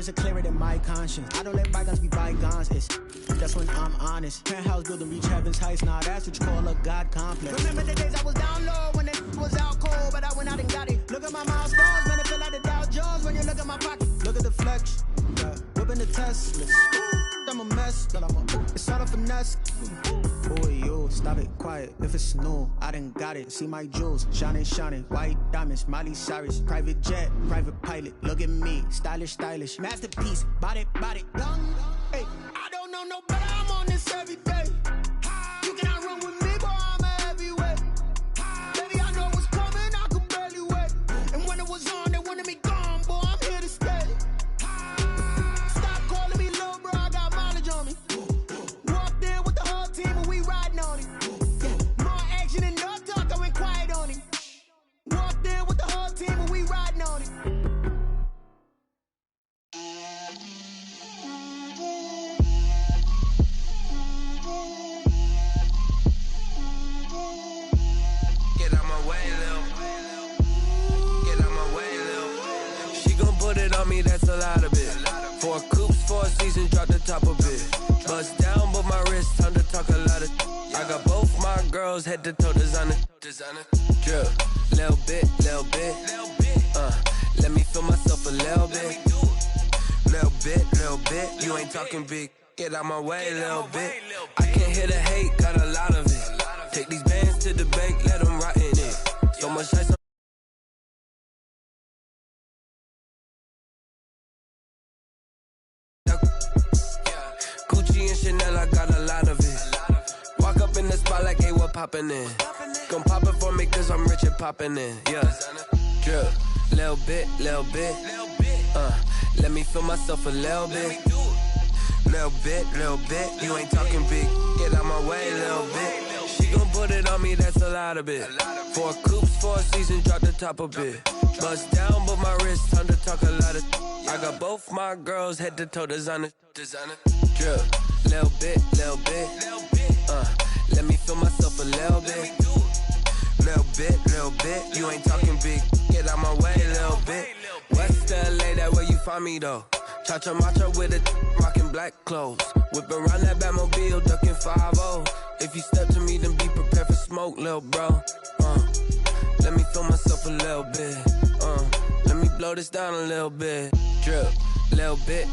are clearer than my conscience. I don't let bygones be bygones. That's when I'm honest. Penthouse building reach heaven's heights. Nah, that's what you call a God complex. Remember the days I was down low when it was out cold, but I went out and got it. Look at my milestones, man, I feel like the Dow Jones when you look at my pocket. Look at the flex, yeah. Whipping the Teslas. I'm a mess, but it's all a finesse. Boy, you stop it, quiet. If it's new, I done got it. See my jewels, shining, shining. White diamonds, Miley Cyrus. Private jet, private pilot. Look at me, stylish, stylish. Masterpiece, body, young. Hey, I don't know no better. I'm on this every day. You cannot run with me, boy. I'm a heavyweight. Baby, I know what's coming. I could barely wait. And when it was on, they wanted me gone, boy. I'm here to stay. Stop calling me little bro. I got mileage on me. Walked in with the whole team and we riding on it. More action and no talk. I went quiet on him. Walked in with the whole team and we riding on it. On me, that's a lot of it. 4 coops, 4 seasons, drop the top of it. Bust down, but my wrist, time to talk a lot of. I got both my girls, head to toe designer. Drip, little bit. Let me feel myself a little bit. Little bit. You ain't talking big. Get out my way, little bit. I can't hear the hate, got a lot of it. Take these bands to the bank, let them rot in it. So much ice. Chanel, I got a lot of it. Walk up in the spot like, hey, what poppin' in? Gon' pop it for me cause I'm rich and poppin' in. Yeah, drip, little bit. Let me feel myself a little bit. Little bit. You ain't talking big. Get out my way, little bit. She gon' put it on me, that's a lot of it. 4 coops, 4 seasons, drop the top a bit. Bust down, but my wrist, time to talk a lot of. I got both my girls, head to toe designer. Drip, little bit. Let me feel myself a little bit. Little bit. You ain't talking big. Get out my way, little bit. West LA, that where you find me though. Cha-cha matcha with it, rockin' black clothes. Whip around that Batmobile, ducking 5-0. If you step to me, then be prepared for smoke, little bro. Let me feel myself a little bit. Let me blow this down a little bit. Drip, little bit.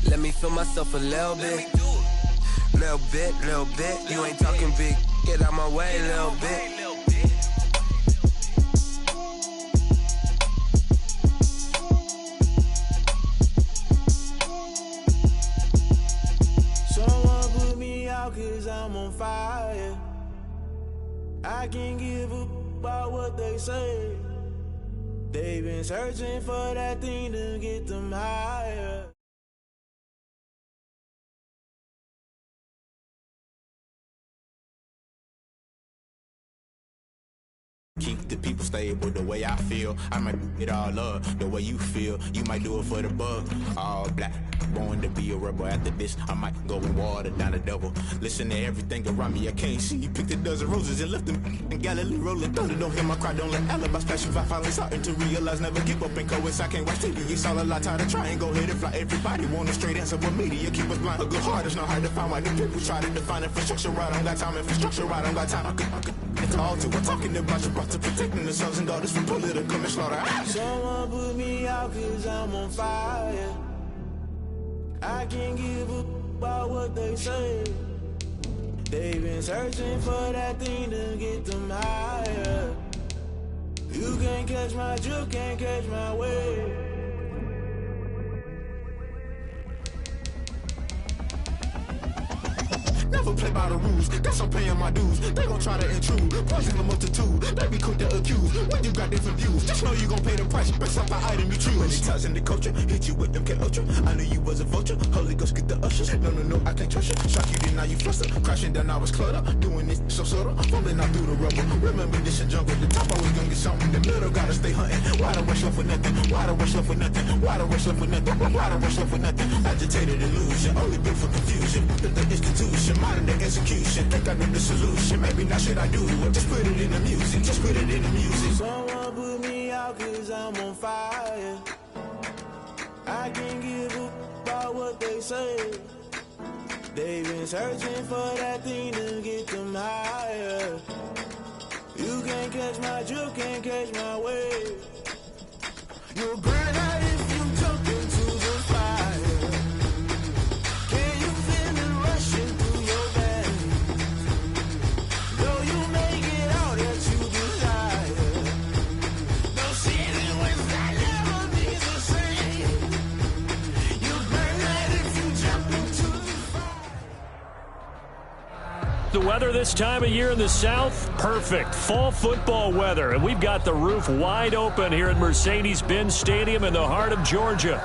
Let me feel myself a little bit. Little bit. You ain't talking big. Get out my way, little bit. Someone put me out cause I'm on fire. I can't give up about what they say. They've been searching for that thing to get them higher. Keep the people stable the way I feel. I might it all up the way you feel. You might do it for the bug. All black, born to be a rebel. After this, I might go and water down the devil. Listen to everything around me, I can't see. Picked a dozen roses and left them in Galilee rolling thunder. Don't hear my cry, don't let alibis pass you by. Finally starting to realize, never give up and coincide. Can't watch TV, it's all a lot. Time to try and go ahead and fly. Everybody want a straight answer, but media keep us blind. A good heart is not hard to find. Why the people try to define infrastructure right? I don't got time, infrastructure right? I don't got time. I could. It's all to. We're talking about you, brought to protecting the sons and daughters from political and slaughter. Someone put me out cause I'm on fire. I can't give up about what they say. They've been searching for that thing to get them higher. You can't catch my drift, can't catch my wave. Never play by the rules, guess I'm paying my dues. They gon' try to intrude, poison the multitude. They be quick to accuse, when you got different views. Just know you gon' pay the price, based off the item you choose. Many times in the culture, hit you with them K-Ultra. I knew you was a vulture, Holy Ghost get the ushers. No, I can't trust you. Shock you, then now you fluster. Crashing down, I was cluttered. Doing this so subtle, fumbling out through the rubble. Remember this in jungle, the top always gonna get something. The middle gotta stay hunting. Why the rush left for nothing? Why the rush left for nothing? Why the rush left for nothing? Why the rush left for nothing? Agitated illusion, only built for confusion. The institution, modern day execution. Think I know the solution. Maybe not should I do it? Just put it in the music. Just put it in the music. Someone put me out cause I'm on fire. I can't give a about what they say. They've been searching for that thing to get them higher. You can't catch my drift, can't catch my wave. You'll burn out if you jump into the fire. Can you feel it rushing through your veins? Though you may get out that you desire. No season when that never be the same. You'll burn out if you jump into the fire. The weather this time of year in the South, perfect. Fall football weather, and we've got the roof wide open here at Mercedes-Benz Stadium in the heart of Georgia.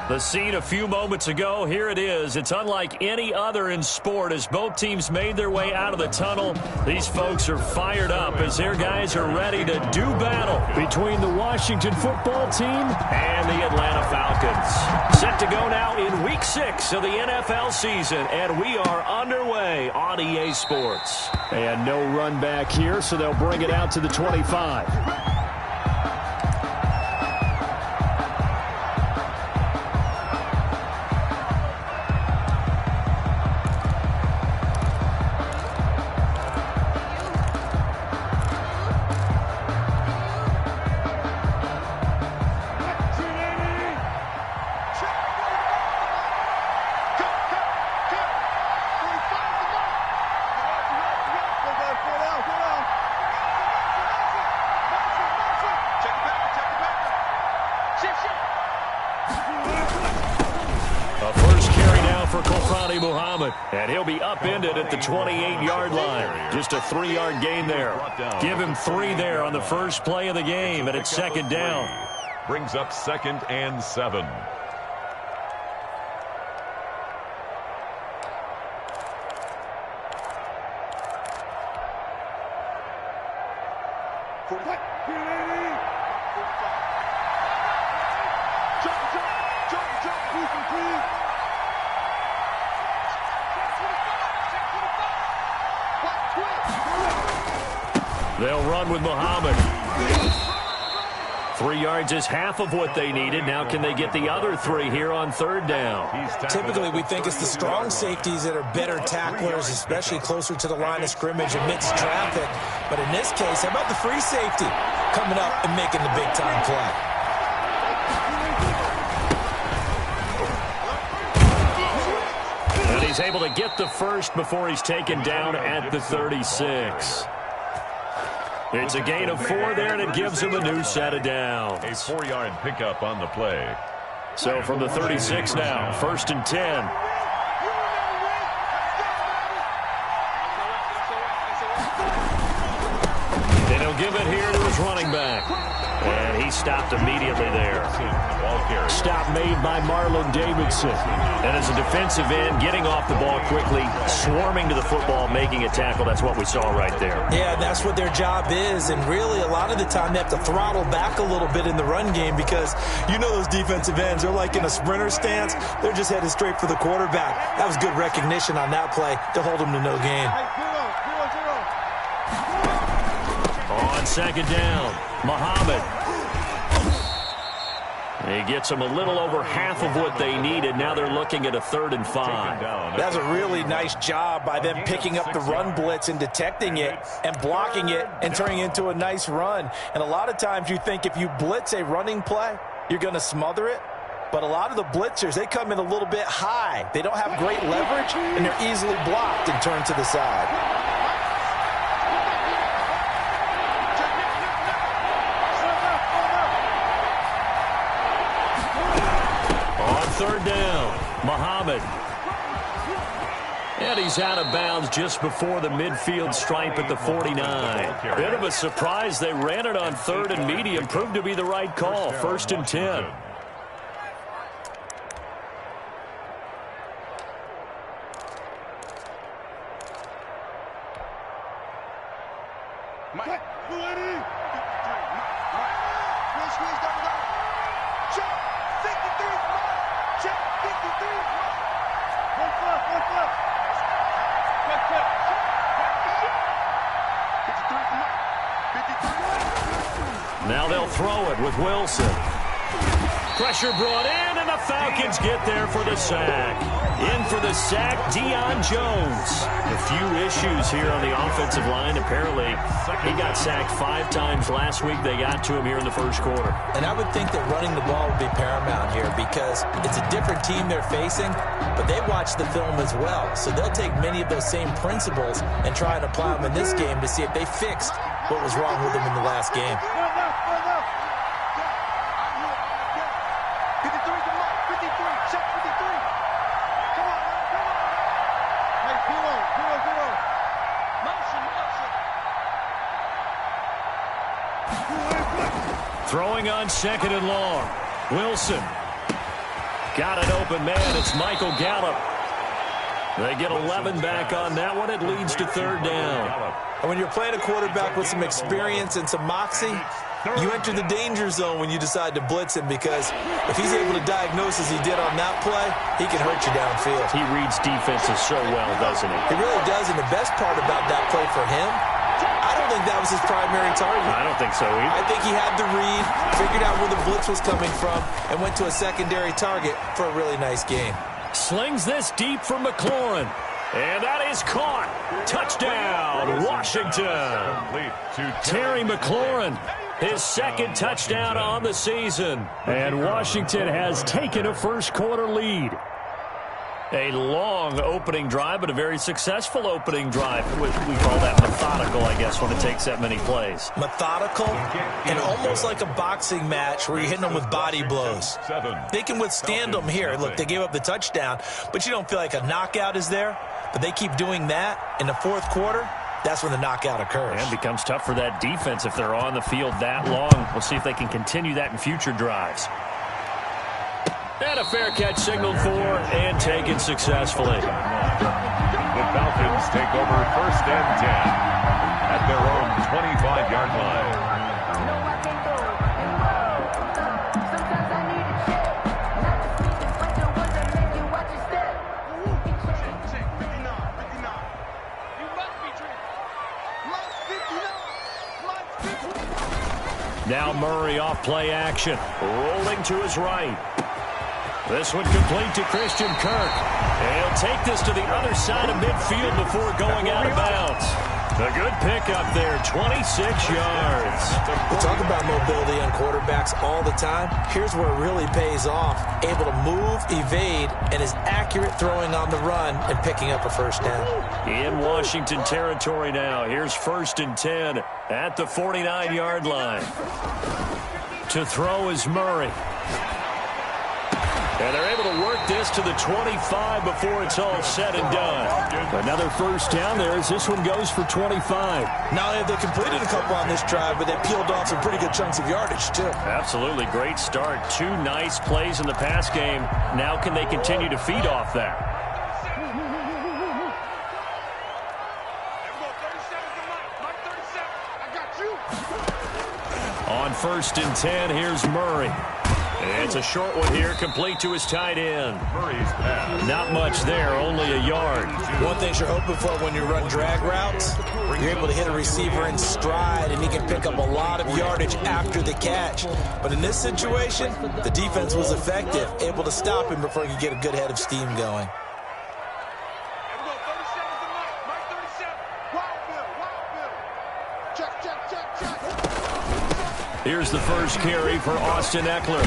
The scene a few moments ago, here it is. It's unlike any other in sport as both teams made their way out of the tunnel. These folks are fired up as their guys are ready to do battle between the Washington football team and the Atlanta Falcons. Set to go now in Week 6 of the NFL season, and we are underway on EA Sports. And no run back here, so they'll bring it out to the 25. And he'll be upended at the 28-yard line. Just a 3-yard gain there. Give him 3 there on the first play of the game, and it's second down. Brings up 2nd and 7. They'll run with Muhammad. 3 yards is half of what they needed. Now can they get the other 3 here on 3rd down? Typically, we think it's the strong safeties that are better tacklers, especially closer to the line of scrimmage amidst traffic. But in this case, how about the free safety coming up and making the big-time play? And he's able to get the first before he's taken down at the 36. It's a gain of 4 there, and it gives him a new set of downs. A 4-yard pickup on the play. So from the 36 now, 1st and 10. And he'll give it here to his running back. And he stopped immediately there. Stop made by Marlon Davidson. And as a defensive end, getting off the ball quickly, swarming to the football, making a tackle. That's what we saw right there. Yeah, that's what their job is. And really, a lot of the time, they have to throttle back a little bit in the run game because you know those defensive ends, they're like in a sprinter stance. They're just headed straight for the quarterback. That was good recognition on that play to hold them to no gain. On 2nd down, Muhammad. He gets them a little over half of what they needed. Now they're looking at a 3rd and 5. That's a really nice job by them picking up the run blitz and detecting it and blocking it and turning it into a nice run. And a lot of times you think if you blitz a running play, you're going to smother it. But a lot of the blitzers, they come in a little bit high. They don't have great leverage, and they're easily blocked and turned to the side. On 3rd down, Muhammad. And he's out of bounds just before the midfield stripe at the 49. Bit of a surprise. They ran it on 3rd and medium. Proved to be the right call. 1st and 10. Now they'll throw it with Wilson. Pressure brought in, and the Falcons get there for the sack. In for the sack, Deion Jones. A few issues here on the offensive line. Apparently, he got sacked 5 times last week. They got to him here in the first quarter. And I would think that running the ball would be paramount here because it's a different team they're facing, but they watch the film as well. So they'll take many of those same principles and try and apply them in this game to see if they fixed what was wrong with them in the last game. Throwing on 2nd and long. Wilson. Got an open man. It's Michael Gallup. They get 11 back on that one. It leads to 3rd down. And when you're playing a quarterback with some experience and some moxie, you enter the danger zone when you decide to blitz him because if he's able to diagnose as he did on that play, he can hurt you downfield. He reads defenses so well, doesn't he? He really does, and the best part about that play for him, I don't think that was his primary target. I don't think so either. I think he had the read, figured out where the blitz was coming from, and went to a secondary target for a really nice game. Slings this deep for McLaurin. And that is caught. Touchdown, Washington. Terry McLaurin, his 2nd touchdown on the season. And Washington has taken a first-quarter lead. A long opening drive, but a very successful opening drive. We call that methodical, I guess, when it takes that many plays. Methodical and almost like a boxing match where you're hitting them with body blows. They can withstand them here. Look, they gave up the touchdown, but you don't feel like a knockout is there. But they keep doing that in the 4th quarter. That's when the knockout occurs. And it becomes tough for that defense if they're on the field that long. We'll see if they can continue that in future drives. And a fair catch signaled for and taken successfully. The Falcons take over 1st and 10 at their own 25-yard line. Now Murray off play action. Rolling to his right. This one complete to Christian Kirk. And he'll take this to the other side of midfield before going out of bounds. A good pickup there, 26 yards. We talk about mobility on quarterbacks all the time. Here's where it really pays off. Able to move, evade, and is accurate throwing on the run and picking up a first down. In Washington territory now. Here's 1st and 10 at the 49-yard line. To throw is Murray. And they're able to work this to the 25 before it's all said and done. Another first down there as this one goes for 25. Not only have they completed a couple on this drive, but they peeled off some pretty good chunks of yardage, too. Absolutely. Great start. 2 nice plays in the pass game. Now can they continue to feed off that? On 1st and 10, here's Murray. And it's a short one here, complete to his tight end. Murray's pass. Not much there, only a yard. One thing you're hoping for when you run drag routes, you're able to hit a receiver in stride, and he can pick up a lot of yardage after the catch. But in this situation, the defense was effective, able to stop him before he could get a good head of steam going. Here's the first carry for Austin Eckler.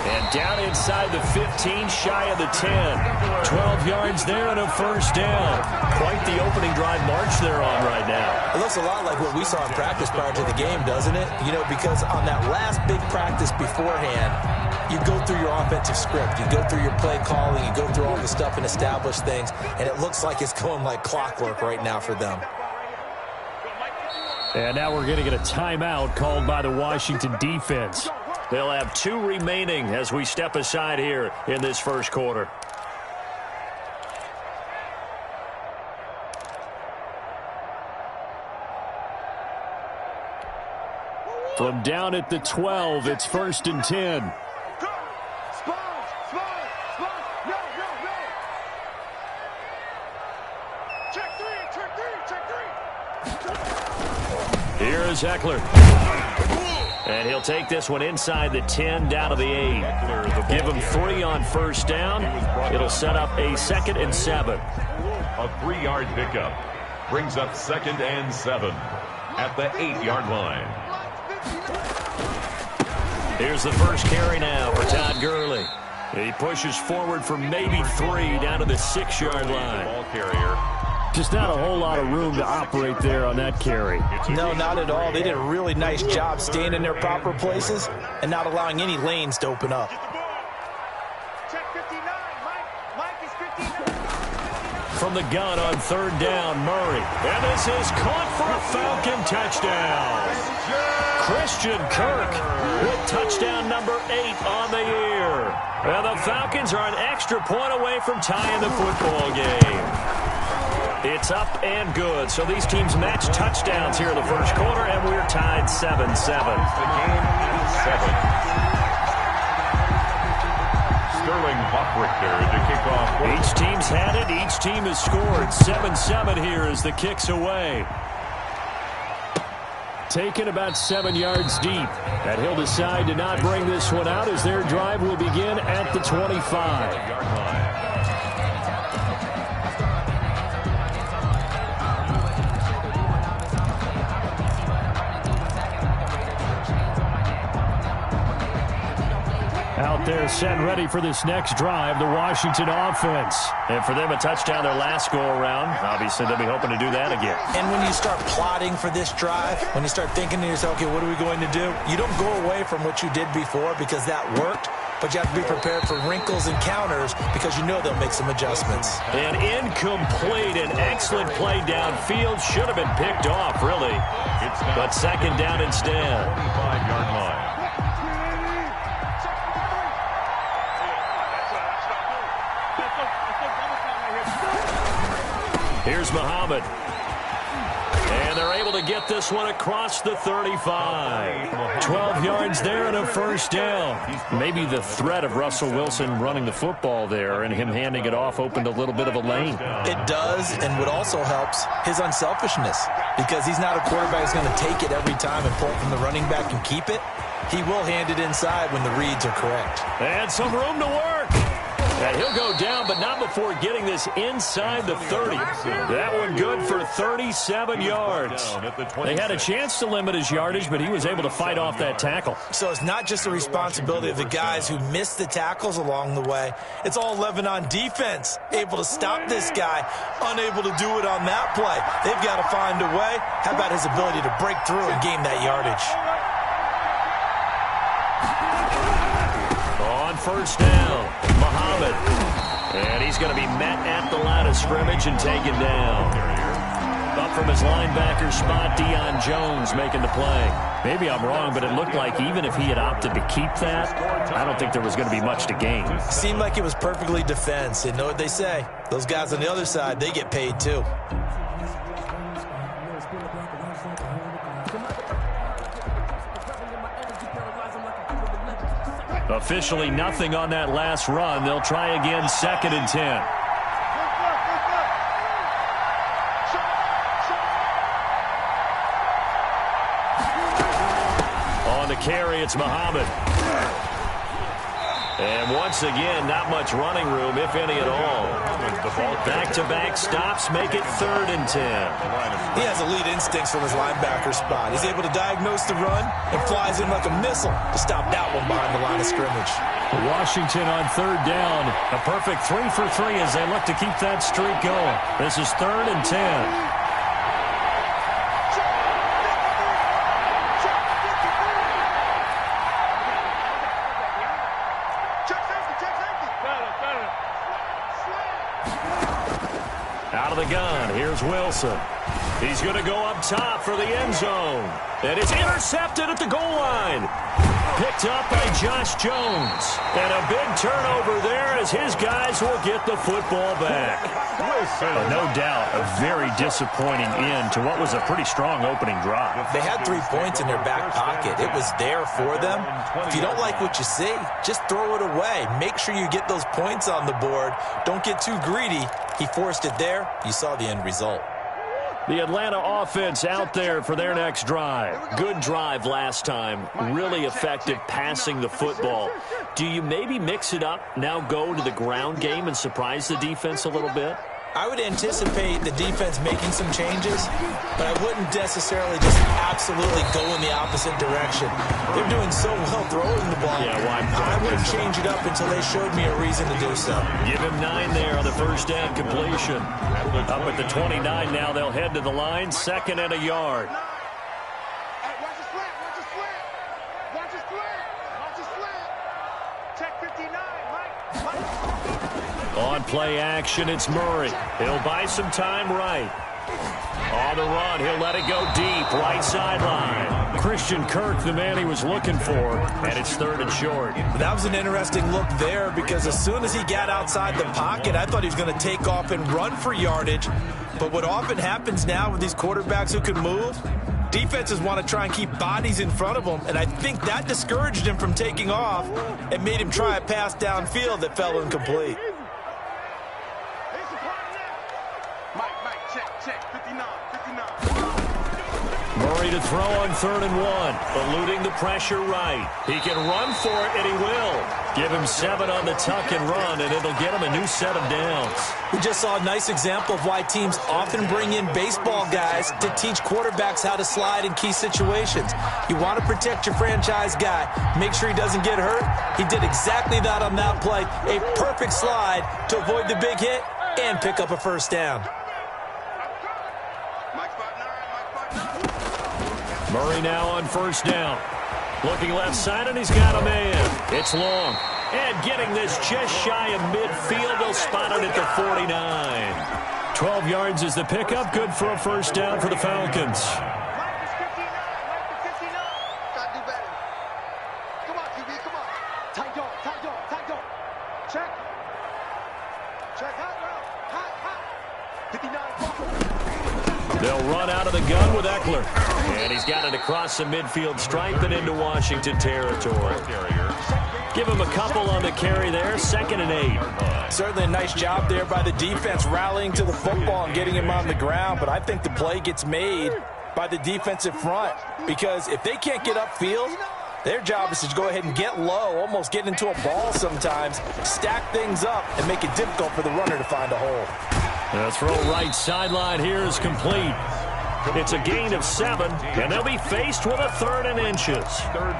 And down inside the 15, shy of the 10. 12 yards there and a first down. Quite the opening drive march they're on right now. It looks a lot like what we saw in practice prior to the game, doesn't it? You know, because on that last big practice beforehand, you go through your offensive script. You go through your play calling. You go through all the stuff and establish things. And it looks like it's going like clockwork right now for them. And now we're going to get a timeout called by the Washington defense. They'll have 2 remaining as we step aside here in this first quarter. From down at the 12, it's 1st and 10. Here is Eckler. And he'll take this one inside the 10 down to the 8. Give him 3 on first down. It'll set up a 2nd and 7. A 3-yard pickup brings up 2nd and 7 at the 8-yard line. Here's the first carry now for Todd Gurley. He pushes forward for maybe 3 down to the 6-yard line. Ball carrier. Just not a whole lot of room to operate there on that carry. No, not at all. They did a really nice job staying in their proper places and not allowing any lanes to open up. From the gun on 3rd down, Murray. And this is caught for a Falcon touchdown. Christian Kirk with touchdown number 8 on the year. And the Falcons are an extra point away from tying the football game. It's up and good. So these teams match touchdowns here in the first quarter, and we're tied 7-7. The game is 7. Sterling Hoffrichter to kick off. Each team's had it. Each team has scored. 7-7 here as the kick's away. Taken about 7 yards deep. And he'll decide to not bring this one out as their drive will begin at the 25-yard line. Out there set ready for this next drive, the Washington offense. And for them, a touchdown their last go-around. Obviously, they'll be hoping to do that again. And when you start plotting for this drive, when you start thinking to yourself, okay, what are we going to do? You don't go away from what you did before because that worked, but you have to be prepared for wrinkles and counters because you know they'll make some adjustments. An incomplete and excellent play downfield. Should have been picked off, really. But 2nd down instead. 25-yard line. Here's Muhammad. And they're able to get this one across the 35. 12 yards there and a first down. Maybe the threat of Russell Wilson running the football there and him handing it off opened a little bit of a lane. It does, and what also helps, his unselfishness. Because he's not a quarterback who's going to take it every time and pull it from the running back and keep it. He will hand it inside when the reads are correct. And some room to work. And he'll go down, but not before getting this inside the 30. That one good for 37 yards. They had a chance to limit his yardage, but he was able to fight off that tackle. So it's not just the responsibility of the guys who missed the tackles along the way. It's all 11 on defense, able to stop this guy, unable to do it on that play. They've got to find a way. How about his ability to break through and gain that yardage? On first down, Muhammad. And he's going to be met at the line of scrimmage and taken down. Up from his linebacker spot, Deion Jones making the play. Maybe I'm wrong, but it looked like even if he had opted to keep that, I don't think there was going to be much to gain. Seemed like it was perfectly defense. And know what they say? Those guys on the other side, they get paid too. Officially nothing on that last run. They'll try again, 2nd and 10. On the carry, it's Muhammad. And once again, not much running room, if any at all. Back-to-back stops make it 3rd and 10. He has elite instincts from his linebacker spot. He's able to diagnose the run and flies in like a missile to stop that one behind the line of scrimmage. Washington on 3rd down. A perfect 3 for 3 as they look to keep that streak going. This is 3rd and 10. Out of the gun, here's Wilson. He's going to go up top for the end zone. And it's intercepted at the goal line. Picked up by Josh Jones. And a big turnover there as his guys will get the football back. No doubt, a very disappointing end to what was a pretty strong opening drive. They had 3 points in their back pocket. It was there for them. If you don't like what you see, just throw it away. Make sure you get those points on the board. Don't get too greedy. He forced it there. You saw the end result. The Atlanta offense out there for their next drive. Good drive last time. Really effective passing the football. Do you maybe mix it up, now go to the ground game and surprise the defense a little bit? I would anticipate the defense making some changes, but I wouldn't necessarily just absolutely go in the opposite direction. They're doing so well throwing the ball. Yeah, well, I wouldn't change it up until they showed me a reason to do so. Give him 9 there on the first down completion. Up at the 29 now, they'll head to the line, 2nd and a yard. On play action, it's Murray. He'll buy some time right. On the run, he'll let it go deep, right sideline. Christian Kirk, the man he was looking for, and it's 3rd and short. That was an interesting look there because as soon as he got outside the pocket, I thought he was going to take off and run for yardage. But what often happens now with these quarterbacks who can move, defenses want to try and keep bodies in front of them, and I think that discouraged him from taking off and made him try a pass downfield that fell incomplete. Murray to throw on 3rd and 1, eluding the pressure right. He can run for it, and he will. Give him 7 on the tuck and run, and it'll get him a new set of downs. We just saw a nice example of why teams often bring in baseball guys to teach quarterbacks how to slide in key situations. You want to protect your franchise guy. Make sure he doesn't get hurt. He did exactly that on that play. A perfect slide to avoid the big hit and pick up a first down. Murray now on 1st down. Looking left side, and he's got a man. It's long. And getting this just shy of midfield. They'll spot it at the 49. 12 yards is the pickup. Good for a first down for the Falcons. They'll run out of the gun with Eckler. And he's got it across the midfield stripe and into Washington territory. Give him a couple on the carry there, 2nd and 8. Certainly a nice job there by the defense rallying to the football and getting him on the ground, but I think the play gets made by the defensive front because if they can't get upfield, their job is to go ahead and get low, almost get into a ball sometimes, stack things up, and make it difficult for the runner to find a hole. The throw right sideline here is complete. It's a gain of 7, and they'll be faced with a 3rd and inches.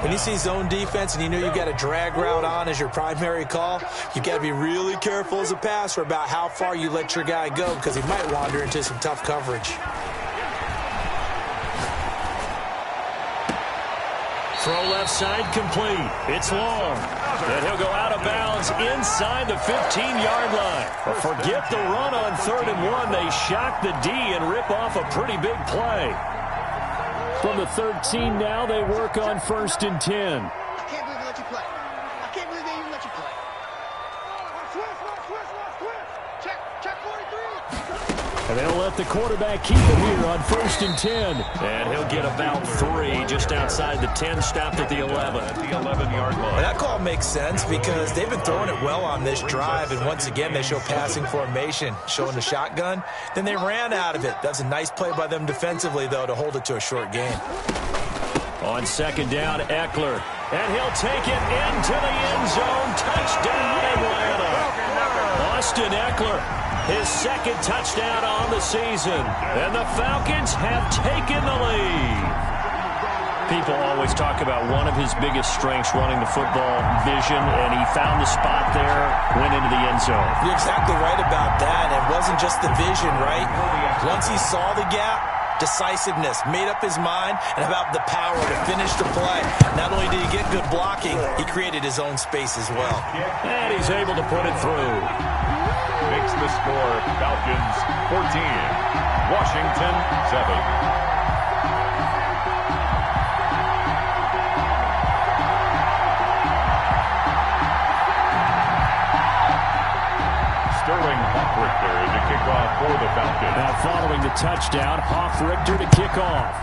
When you see zone defense and you know you've got a drag route on as your primary call, you've got to be really careful as a passer about how far you let your guy go because he might wander into some tough coverage. Throw left side complete. It's long. And he'll go out of bounds inside the 15-yard line. But forget the run on 3rd and 1. They shock the D and rip off a pretty big play. From the 13 now, they work on 1st and 10. I can't believe they let you play. I can't believe they even let you play. Check 43. And they'll let the quarterback keep it here on 1st and 10. And he'll get about 3 just outside the 10, stopped at the 11. At the 11-yard line. Well, that call makes sense because they've been throwing it well on this drive, and once again they show passing formation, showing the shotgun. Then they ran out of it. That's a nice play by them defensively, though, to hold it to a short gain. On 2nd down, Eckler. And he'll take it into the end zone. Touchdown, Atlanta. Austin Eckler. His 2nd touchdown on the season. And the Falcons have taken the lead. People always talk about one of his biggest strengths, running the football, vision, and he found the spot there, went into the end zone. You're exactly right about that. It wasn't just the vision, right? Once he saw the gap, decisiveness, made up his mind, and about the power to finish the play. Not only did he get good blocking, he created his own space as well. And he's able to put it through. Makes the score Falcons 14, Washington 7. Sterling Hoffrichter to kick off for the Falcons. Now following the touchdown, Hoffrichter to kick off.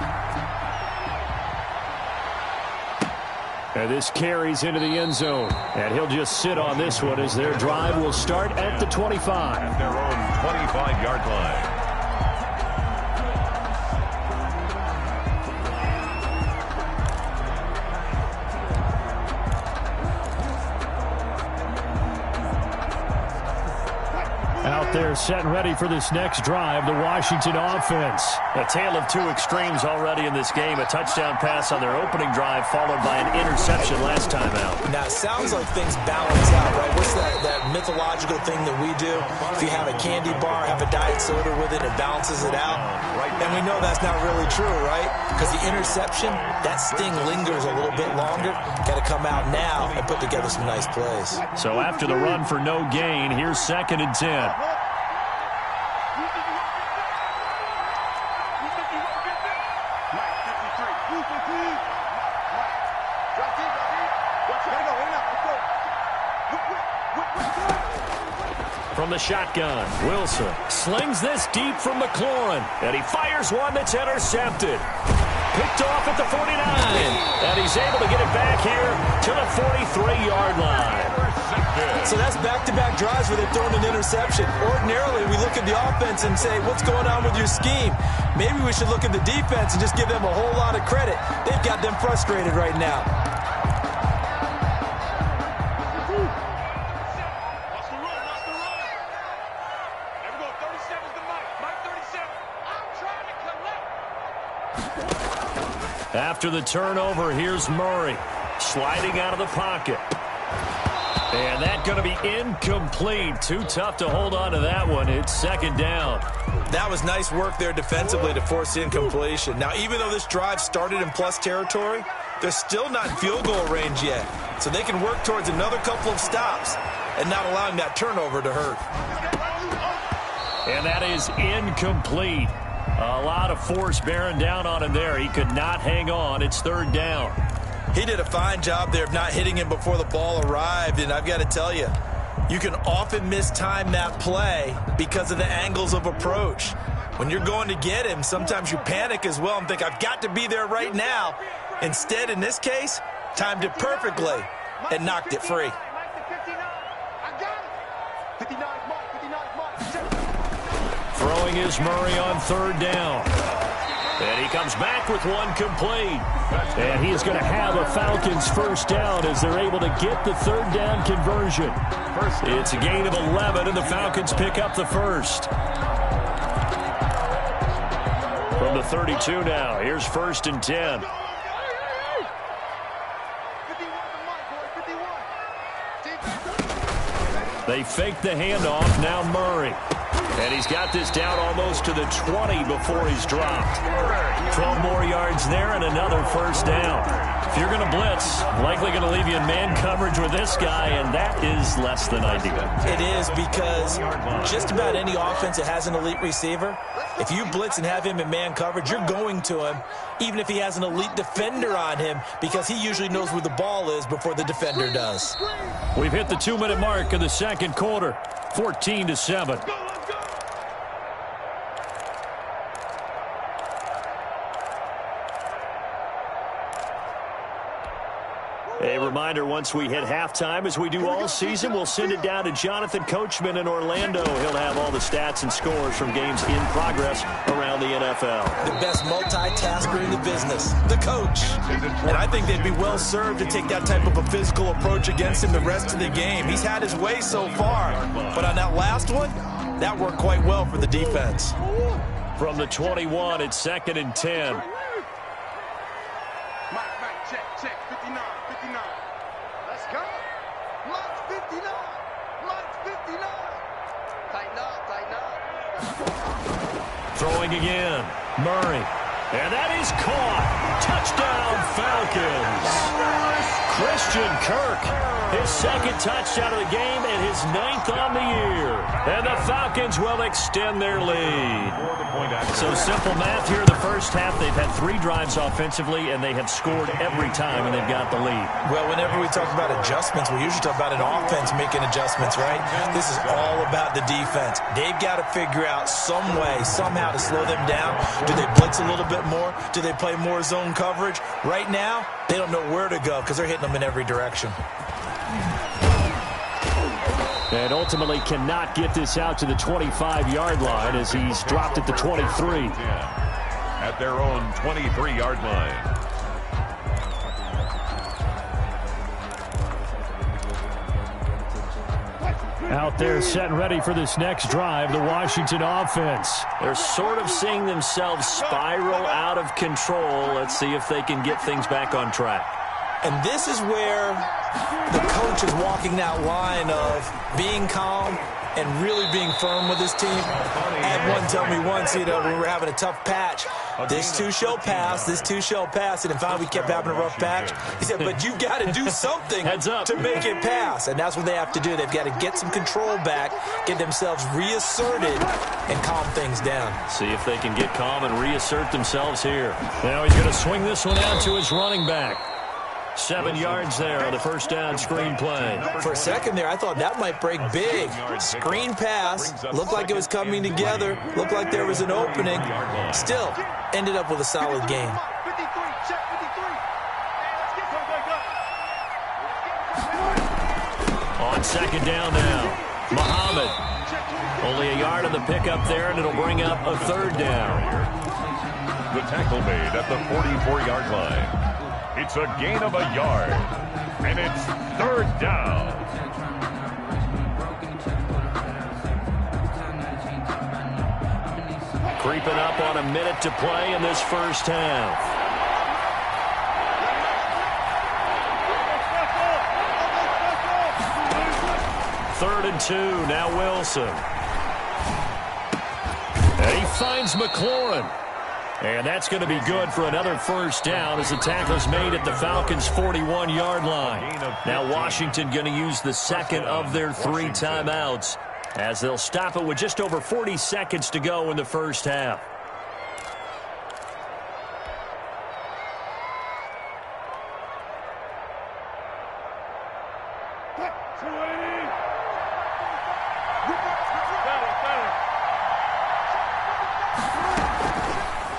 And this carries into the end zone. And he'll just sit on this one as their drive will start at the 25. At their own 25-yard line. there, set and ready for this next drive, the Washington offense. A tale of two extremes already in this game. A touchdown pass on their opening drive, followed by an interception last time out. Now, it sounds like things balance out, right? What's that mythological thing that we do? If you have a candy bar, have a diet soda with it, it balances it out. And we know that's not really true, right? Because the interception, that sting lingers a little bit longer. Got to come out now and put together some nice plays. So after the run for no gain, here's 2nd and 10. From the shotgun, Wilson slings this deep from McLaurin, and he fires one that's intercepted. Picked off at the 49, and he's able to get it back here to the 43-yard line. So that's back-to-back drives where they've thrown an interception. Ordinarily, we look at the offense and say, what's going on with your scheme? Maybe we should look at the defense and just give them a whole lot of credit. They've got them frustrated right now. After the turnover, here's Murray sliding out of the pocket. And that's going to be incomplete. Too tough to hold on to that one. It's 2nd down. That was nice work there defensively to force incompletion. Now, even though this drive started in plus territory, they're still not in field goal range yet. So they can work towards another couple of stops and not allowing that turnover to hurt. And that is incomplete. A lot of force bearing down on him there. He could not hang on. It's 3rd down. He did a fine job there of not hitting him before the ball arrived, and I've got to tell you, you can often mistime that play because of the angles of approach. When you're going to get him, sometimes you panic as well and think, I've got to be there right now. Instead, in this case, timed it perfectly and knocked it free. Throwing is Murray on 3rd down. And he comes back with one complete. And he is going to have a Falcons 1st down as they're able to get the 3rd down conversion. It's a gain of 11, and the Falcons pick up the 1st. From the 32 now, here's 1st and 10. They fake the handoff, now Murray. And he's got this down almost to the 20 before he's dropped. 12 more yards there and another 1st down. If you're going to blitz, likely going to leave you in man coverage with this guy, and that is less than ideal. It is, because just about any offense that has an elite receiver, if you blitz and have him in man coverage, you're going to him, even if he has an elite defender on him, because he usually knows where the ball is before the defender does. We've hit the 2-minute mark of the 2nd quarter, 14-7. A reminder, once we hit halftime, as we do all season, we'll send it down to Jonathan Coachman in Orlando. He'll have all the stats and scores from games in progress around the NFL. The best multitasker in the business, the coach. And I think they'd be well served to take that type of a physical approach against him the rest of the game. He's had his way so far, but on that last one, that worked quite well for the defense. From the 21, it's 2nd and 10. Check, 59. Let's go. Mike 59. Tighten up. Throwing again, Murray. And that is caught. Touchdown, Falcons. Christian Kirk, his 2nd touchdown of the game and his 9th on the year. And the Falcons will extend their lead. So simple math here in the 1st half. They've had 3 drives offensively, and they have scored every time, and they've got the lead. Well, whenever we talk about adjustments, we usually talk about an offense making adjustments, right? This is all about the defense. They've got to figure out some way, somehow to slow them down. Do they blitz a little bit more? Do they play more zone coverage? Right now, they don't know where to go because they're hitting them in every direction. And ultimately cannot get this out to the 25-yard line as he's dropped at the 23. At their own 23-yard line. out there set and ready for this next drive, the Washington offense. They're sort of seeing themselves spiral out of control. Let's see if they can get things back on track. And this is where the coach is walking that line of being calm and really being firm with his team. I had one tell me once, we were having a tough patch. This too shall pass, this too shall pass. And finally we kept having a rough patch. He said, but you've got to do something to make it pass. And that's what they have to do. They've got to get some control back, get themselves reasserted, and calm things down. See if they can get calm and reassert themselves here. Now he's going to swing this one out to his running back. 7 yards there on the first down screen play. For a second there, I thought that might break big. Screen pass, looked like it was coming together, looked like there was an opening. Still, ended up with a solid game. On second down now, Muhammad. Only a yard on the pickup there, and it'll bring up a third down. The tackle made at the 44-yard line. It's a gain of a yard, and it's third down. Creeping up on a minute to play in this first half. Third and 2, now Wilson. And he finds McLaurin. And that's going to be good for another first down as the tackle's made at the Falcons' 41-yard line. Now Washington going to use the second of their 3 timeouts as they'll stop it with just over 40 seconds to go in the first half.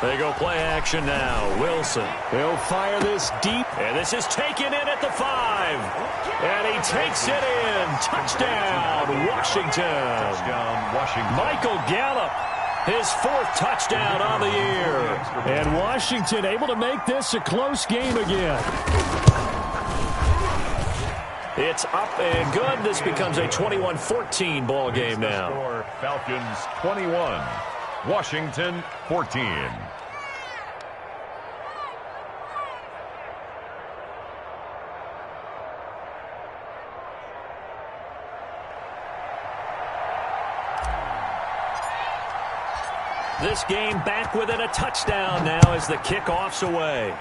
They go play action now. Wilson. He'll fire this deep. And this is taken in at the 5. And he takes it in. Touchdown, Washington. Touchdown, Washington. Michael Gallup, his 4th touchdown on the year. And Washington able to make this a close game again. It's up and good. This becomes a 21-14 ball game now. Falcons 21, Washington 14. This game back within a touchdown now as the kickoff's away.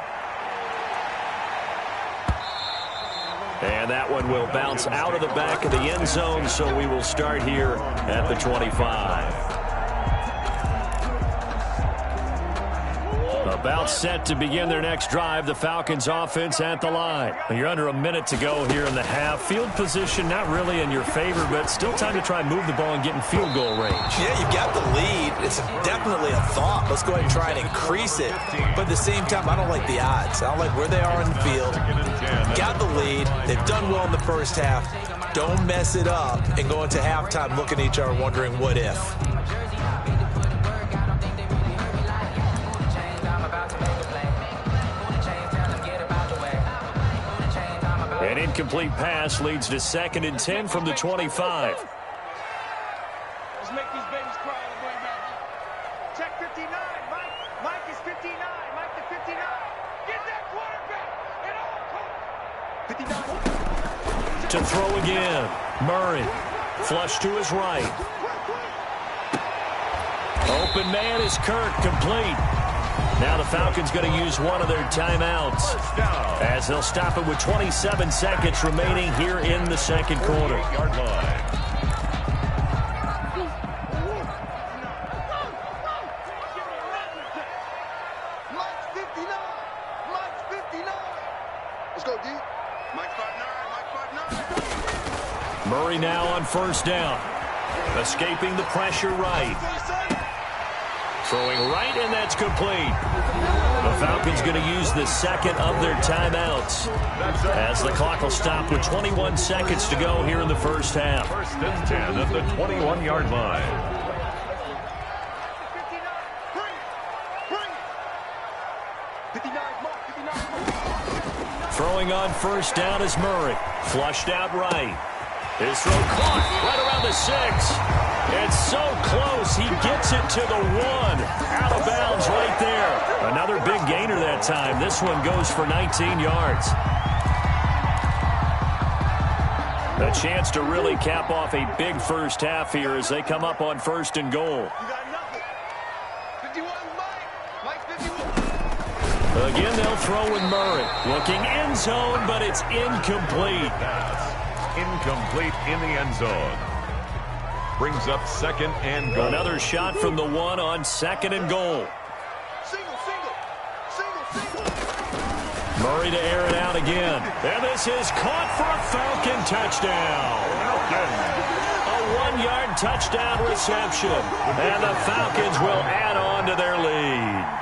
And that one will bounce out of the back of the end zone, so we will start here at the 25. About set to begin their next drive, the Falcons offense at the line. You're under a minute to go here in the half. Field position not really in your favor, but still time to try and move the ball and get in field goal range. Yeah, you've got the lead. It's definitely a thought. Let's go ahead and try and increase it. But at the same time, I don't like the odds. I don't like where they are in the field. Got the lead. They've done well in the first half. Don't mess it up and go into halftime looking at each other wondering what if. An incomplete pass leads to 2nd and 10 from the 25. Let's make these babies cry all the way back. Check 59. Mike is 59. Mike to 59. Get that quarterback. It all comes. 59. To throw again. Murray. Flush to his right. Open man is Kirk. Complete. Now the Falcons going to use one of their timeouts as they'll stop it with 27 seconds remaining here in the second quarter. Mike's 59. Mike's 59. Let's go, D. Mike's 5'9". Murray now on first down. Escaping the pressure right. Throwing right, and that's complete. The Falcons going to use the second of their timeouts as the clock will stop with 21 seconds to go here in the first half. 1st and 10 at the 21-yard line. Throwing on first down is Murray. Flushed out right. His throw caught right around the 6. It's so close. He gets it to the 1. Out of bounds right there. Another big gainer that time. This one goes for 19 yards. A chance to really cap off a big first half here as they come up on 1st and goal. Again, they'll throw with Murray. Looking end zone, but it's incomplete. Incomplete in the end zone. Brings up 2nd and goal. Another shot from the 1 on 2nd and goal. Murray to air it out again. And this is caught for a Falcon touchdown. A 1-yard touchdown reception. And the Falcons will add on to their lead.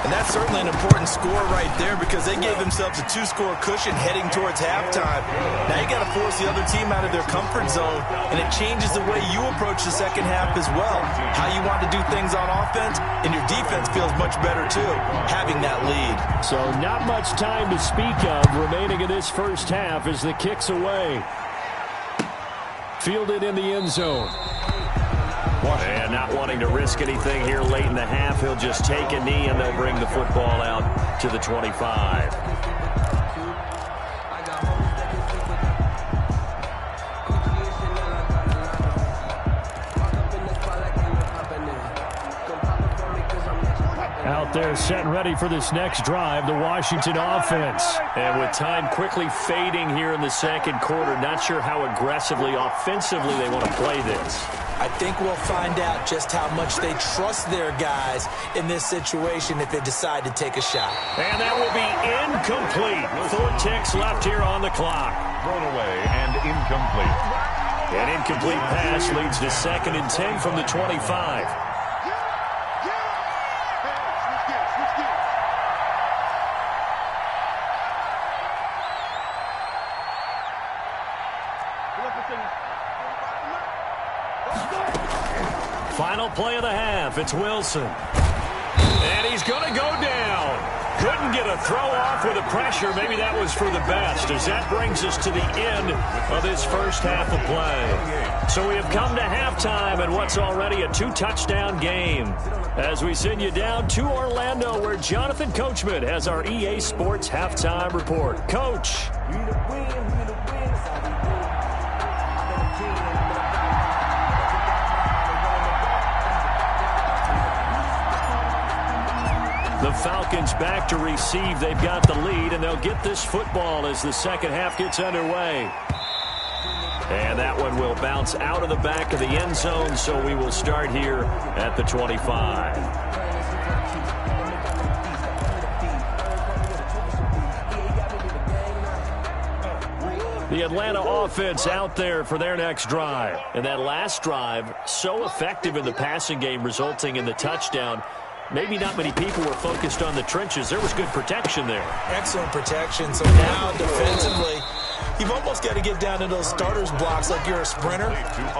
And that's certainly an important score right there because they gave themselves a 2-score cushion heading towards halftime. Now you got to force the other team out of their comfort zone, and it changes the way you approach the second half as well. How you want to do things on offense, and your defense feels much better too, having that lead. So not much time to speak of remaining in this first half as the kick's away. Fielded in the end zone. And not wanting to risk anything here late in the half, he'll just take a knee and they'll bring the football out to the 25. Out there set and ready for this next drive, the Washington offense. And with time quickly fading here in the second quarter, not sure how aggressively, offensively they want to play this. I think we'll find out just how much they trust their guys in this situation if they decide to take a shot. And that will be incomplete. 4 ticks left here on the clock. Thrown away and incomplete. An incomplete pass leads to 2nd and 10 from the 25. Final play of the half. It's Wilson. And he's going to go down. Couldn't get a throw off with the pressure. Maybe that was for the best as that brings us to the end of this first half of play. So we have come to halftime and what's already a 2-touchdown game as we send you down to Orlando where Jonathan Coachman has our EA Sports halftime report. Coach. The Falcons back to receive. They've got the lead, and they'll get this football as the second half gets underway. And that one will bounce out of the back of the end zone, so we will start here at the 25. The Atlanta offense out there for their next drive. And that last drive, so effective in the passing game, resulting in the touchdown. Maybe not many people were focused on the trenches. There was good protection there. Excellent protection. So now defensively, you've almost got to get down to those starters blocks like you're a sprinter.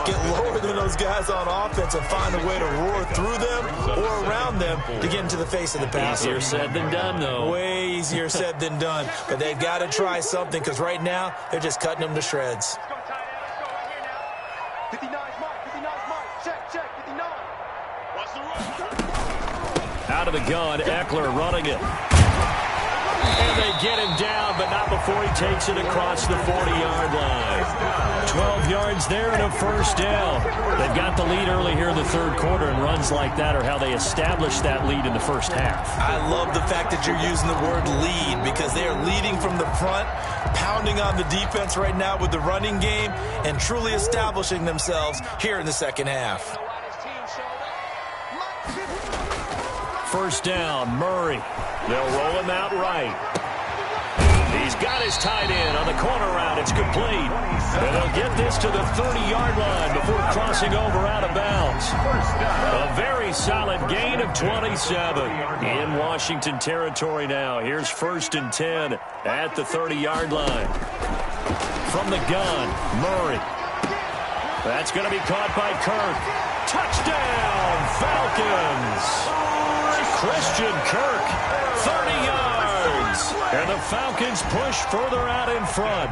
Get lower than those guys on offense and find a way to roar through them or around them to get into the face of the passer. Easier said than done, though. Way easier said than done. But they've got to try something because right now they're just cutting them to shreds. Out of the gun, Eckler running it. And they get him down, but not before he takes it across the 40-yard line. 12 yards there and a first down. They've got the lead early here in the third quarter, and runs like that are how they establish that lead in the first half. I love the fact that you're using the word lead because they are leading from the front, pounding on the defense right now with the running game, and truly establishing themselves here in the second half. First down, Murray. They'll roll him out right. He's got his tight end on the corner route. It's complete. And they'll get this to the 30-yard line before crossing over out of bounds. A very solid gain of 27 in Washington territory now. Here's 1st and 10 at the 30-yard line. From the gun, Murray. That's going to be caught by Kirk. Touchdown, Falcons! Christian Kirk, 30 yards. And the Falcons push further out in front.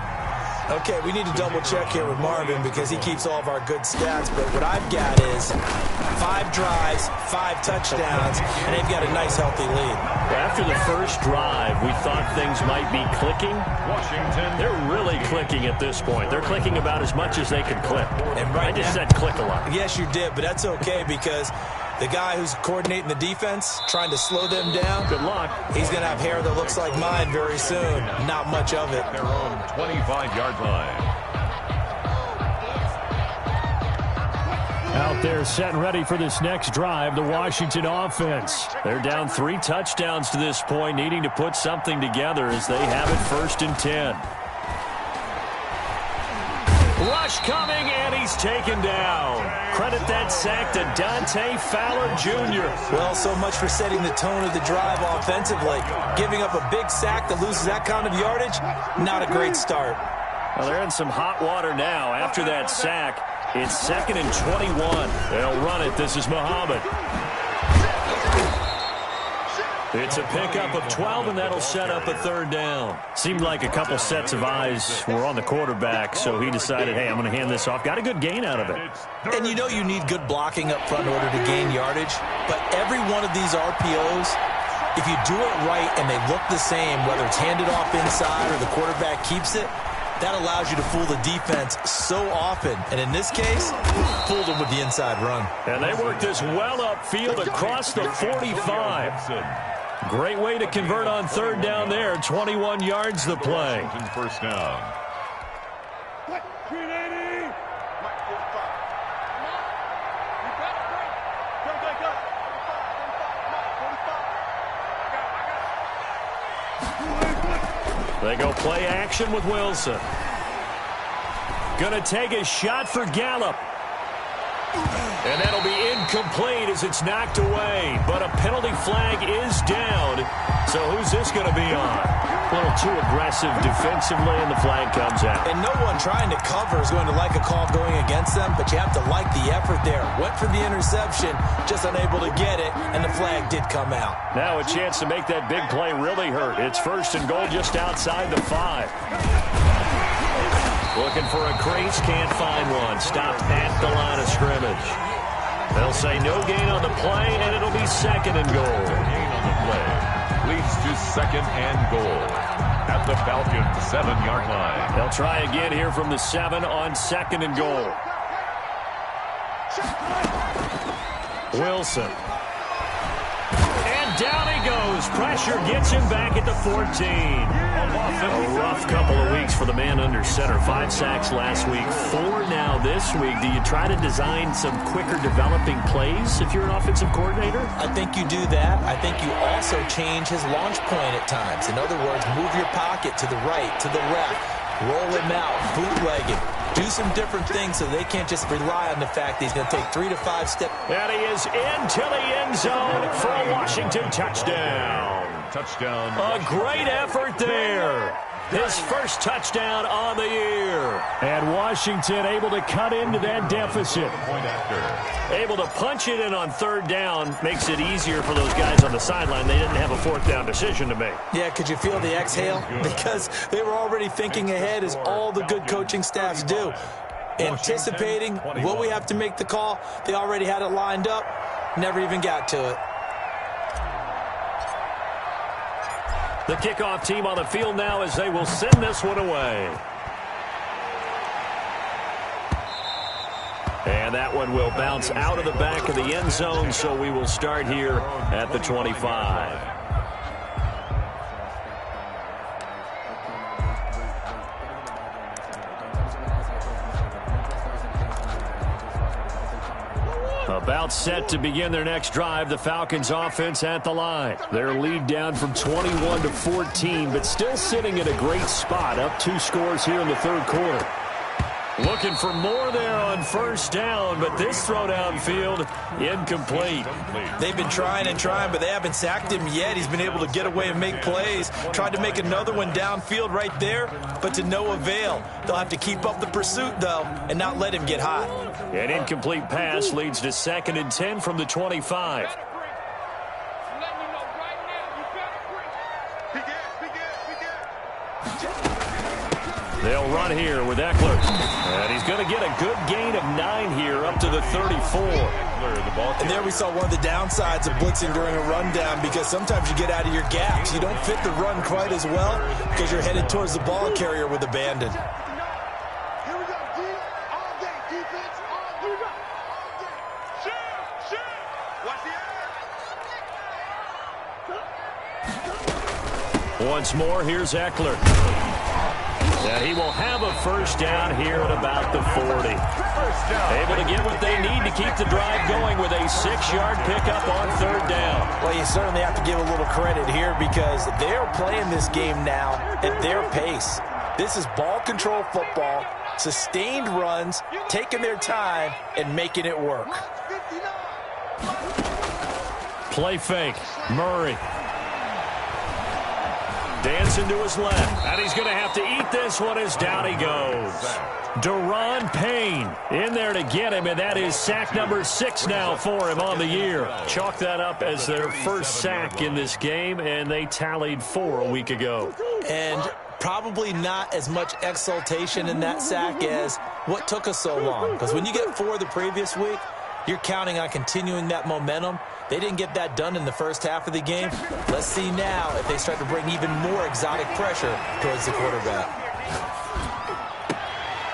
Okay, we need to double check here with Marvin because he keeps all of our good stats. But what I've got is 5 drives, 5 touchdowns, and they've got a nice, healthy lead. After the first drive, we thought things might be clicking. Washington. They're really clicking at this point. They're clicking about as much as they can click. And right I just now, said click a lot. Yes, you did, but that's okay because the guy who's coordinating the defense, trying to slow them down, Good luck. he's going to have hair that looks like mine very soon. Not much of it. Their own 25-yard line. Out there set and ready for this next drive, the Washington offense. They're down 3 touchdowns to this point, needing to put something together as they have it 1st and 10. Rush coming, and he's taken down. Credit that sack to Dante Fowler Jr. Well, so much for setting the tone of the drive offensively. Giving up a big sack that loses that kind of yardage, not a great start. Well, they're in some hot water now after that sack. It's 2nd and 21. They'll run it. This is Muhammad. It's a pickup of 12, and that'll set up a 3rd down. Seemed like a couple sets of eyes were on the quarterback, so he decided, hey, I'm going to hand this off. Got a good gain out of it. And you know you need good blocking up front in order to gain yardage, but every one of these RPOs, if you do it right and they look the same, whether it's handed off inside or the quarterback keeps it, that allows you to fool the defense so often. And in this case, fooled them with the inside run. And they worked this well upfield across the 45. Great way to convert on 3rd down there. 21 yards the play. First down. They go play action with Wilson. Gonna take a shot for Gallup. And that'll be incomplete as it's knocked away. But a penalty flag is down. So who's this going to be on? A little too aggressive defensively, and the flag comes out. And no one trying to cover is going to like a call going against them, but you have to like the effort there. Went for the interception, just unable to get it, and the flag did come out. Now a chance to make that big play really hurt. It's 1st and goal just outside the 5. Looking for a crease, can't find one. Stopped at the line of scrimmage. They'll say no gain on the play, and it'll be 2nd and goal. Gain on the play leads to 2nd and goal at the Falcons' 7-yard line. They'll try again here from the 7 on 2nd and goal. Wilson. And down he goes. Pressure gets him back at the 14. A rough couple of weeks for the man under center. 5 sacks last week, 4 now this week. Do you try to design some quicker developing plays if you're an offensive coordinator? I think you do that. I think you also change his launch point at times. In other words, move your pocket to the right, to the left, roll him out, bootleg him. Do some different things so they can't just rely on the fact that he's going to take 3 to 5 steps. And he is into the end zone for a Washington touchdown. Touchdown. A great effort there. His first touchdown on the year. And Washington able to cut into that deficit. Point after. Able to punch it in on 3rd down makes it easier for those guys on the sideline. They didn't have a 4th down decision to make. Yeah, could you feel the exhale? Because they were already thinking ahead, as all the good coaching staffs do. Anticipating, will we have to make the call? They already had it lined up. Never even got to it. The kickoff team on the field now as they will send this one away. And that one will bounce out of the back of the end zone, so we will start here at the 25. About set to begin their next drive, the Falcons offense at the line. Their lead down from 21 to 14, but still sitting at a great spot, up 2 scores here in the 3rd quarter. Looking for more there on 1st down, but this throw downfield, incomplete. They've been trying and trying, but they haven't sacked him yet. He's been able to get away and make plays. Tried to make another one downfield right there, but to no avail. They'll have to keep up the pursuit, though, and not let him get hot. An incomplete pass leads to 2nd and 10 from the 25. They'll run here with Eckler. And he's going to get a good gain of 9 here up to the 34. And there we saw one of the downsides of blitzing during a rundown, because sometimes you get out of your gaps. You don't fit the run quite as well because you're headed towards the ball carrier with abandon. Here we go, D. All day. Defense, all day. All day. Shoot. Watch the air. Once more, here's Eckler. And he will have a first down here at about the 40. Able to get what they need to keep the drive going with a 6-yard pickup on 3rd down. Well, you certainly have to give a little credit here because they're playing this game now at their pace. This is ball control football, sustained runs, taking their time, and making it work. Play fake. Murray. Dancing to his left. And he's going to have to eat this one as down he goes. Daron Payne in there to get him, and that is sack number 6 now for him on the year. Chalk that up as their first sack in this game, and they tallied 4 a week ago. And probably not as much exultation in that sack as what took us so long. Because when you get 4 the previous week, you're counting on continuing that momentum. They didn't get that done in the first half of the game. Let's see now if they start to bring even more exotic pressure towards the quarterback.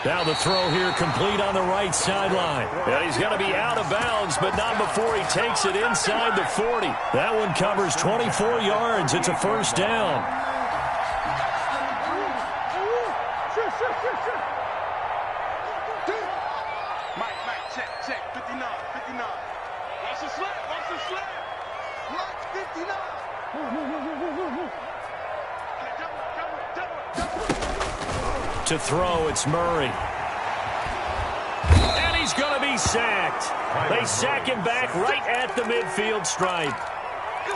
Now the throw here complete on the right sideline. And he's going to be out of bounds, but not before he takes it inside the 40. That one covers 24 yards. It's a first down. Mike, check. 59. Watch the slip. Block 59. To throw, it's Murray. And he's going to be sacked. They sack him back right at the midfield stripe.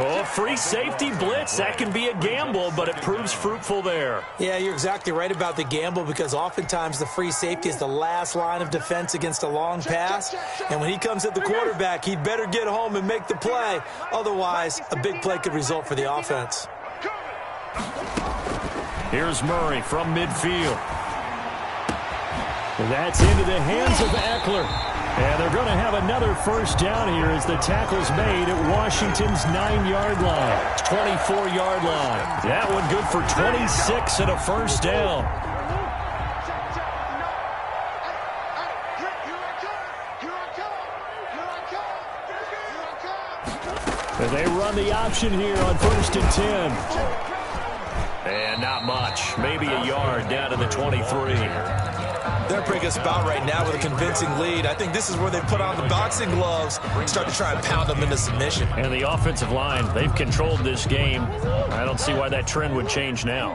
Oh, free safety blitz. That can be a gamble, but it proves fruitful there. Yeah, you're exactly right about the gamble, because oftentimes the free safety is the last line of defense against a long pass. And when he comes at the quarterback, he'd better get home and make the play. Otherwise, a big play could result for the offense. Here's Murray from midfield. And that's into the hands of Eckler. And they're going to have another first down here as the tackle's made at Washington's 9-yard line. 24-yard line. That one good for 26 and a first down. And they run the option here on 1st and 10. And not much. Maybe a yard down to the 23. They're breaking a spot right now with a convincing lead. I think this is where they put on the boxing gloves and start to try and pound them into submission. And the offensive line, they've controlled this game. I don't see why that trend would change now.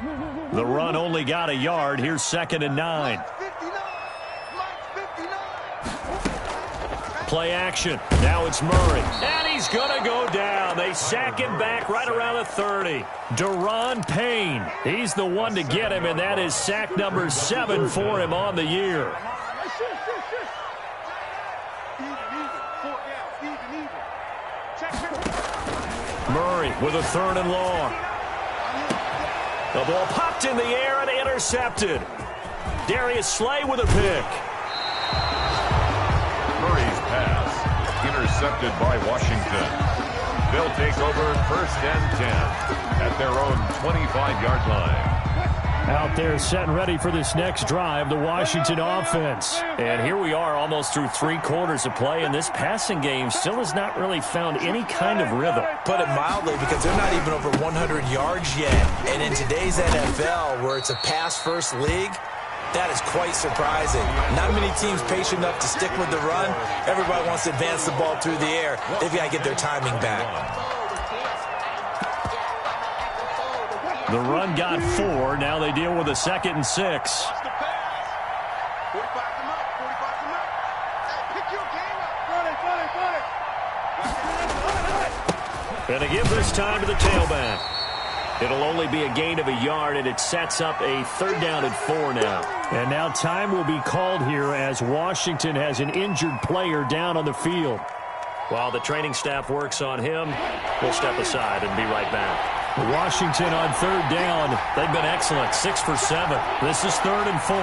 The run only got a yard. Here's 2nd and 9. Play action. Now it's Murray. And he's going to go down. They sack him back right around the 30. Daron Payne. He's the one to get him, and that is sack number 7 for him on the year. Murray with a 3rd and long. The ball popped in the air and intercepted. Darius Slay with a pick. Murray's pass intercepted by Washington. They'll take over 1st and 10 at their own 25-yard line. Out there set and ready for this next drive, the Washington offense. And here we are almost through 3 quarters of play, and this passing game still has not really found any kind of rhythm. Put it mildly, because they're not even over 100 yards yet. And in today's NFL, where it's a pass-first league, that is quite surprising. Not many teams patient enough to stick with the run. Everybody wants to advance the ball through the air. They've got to get their timing back. The run got 4. Now they deal with a 2nd and 6. And to give this time to the tailback. It'll only be a gain of a yard, and it sets up a 3rd down and 4 now. And now time will be called here as Washington has an injured player down on the field. While the training staff works on him, we'll step aside and be right back. Washington on third down. They've been excellent, 6 for 7. This is 3rd and 4.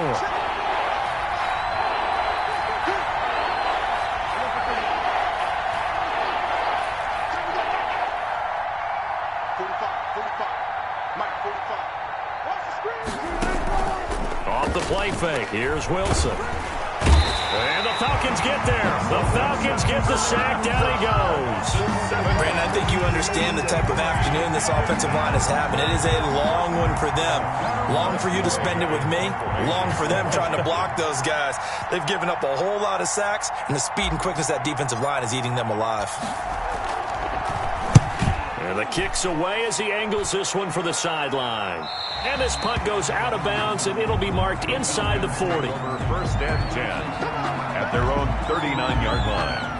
Off the play fake. Here's Wilson. And the Falcons get there. The Falcons get the sack. Down he goes. Brandon, I think you understand the type of afternoon this offensive line is having. It is a long one for them. Long for you to spend it with me. Long for them trying to block those guys. They've given up a whole lot of sacks, and the speed and quickness of that defensive line is eating them alive. And the kick's away as he angles this one for the sideline. And this punt goes out of bounds, and it'll be marked inside the 40. First and 10 at their own 39-yard line.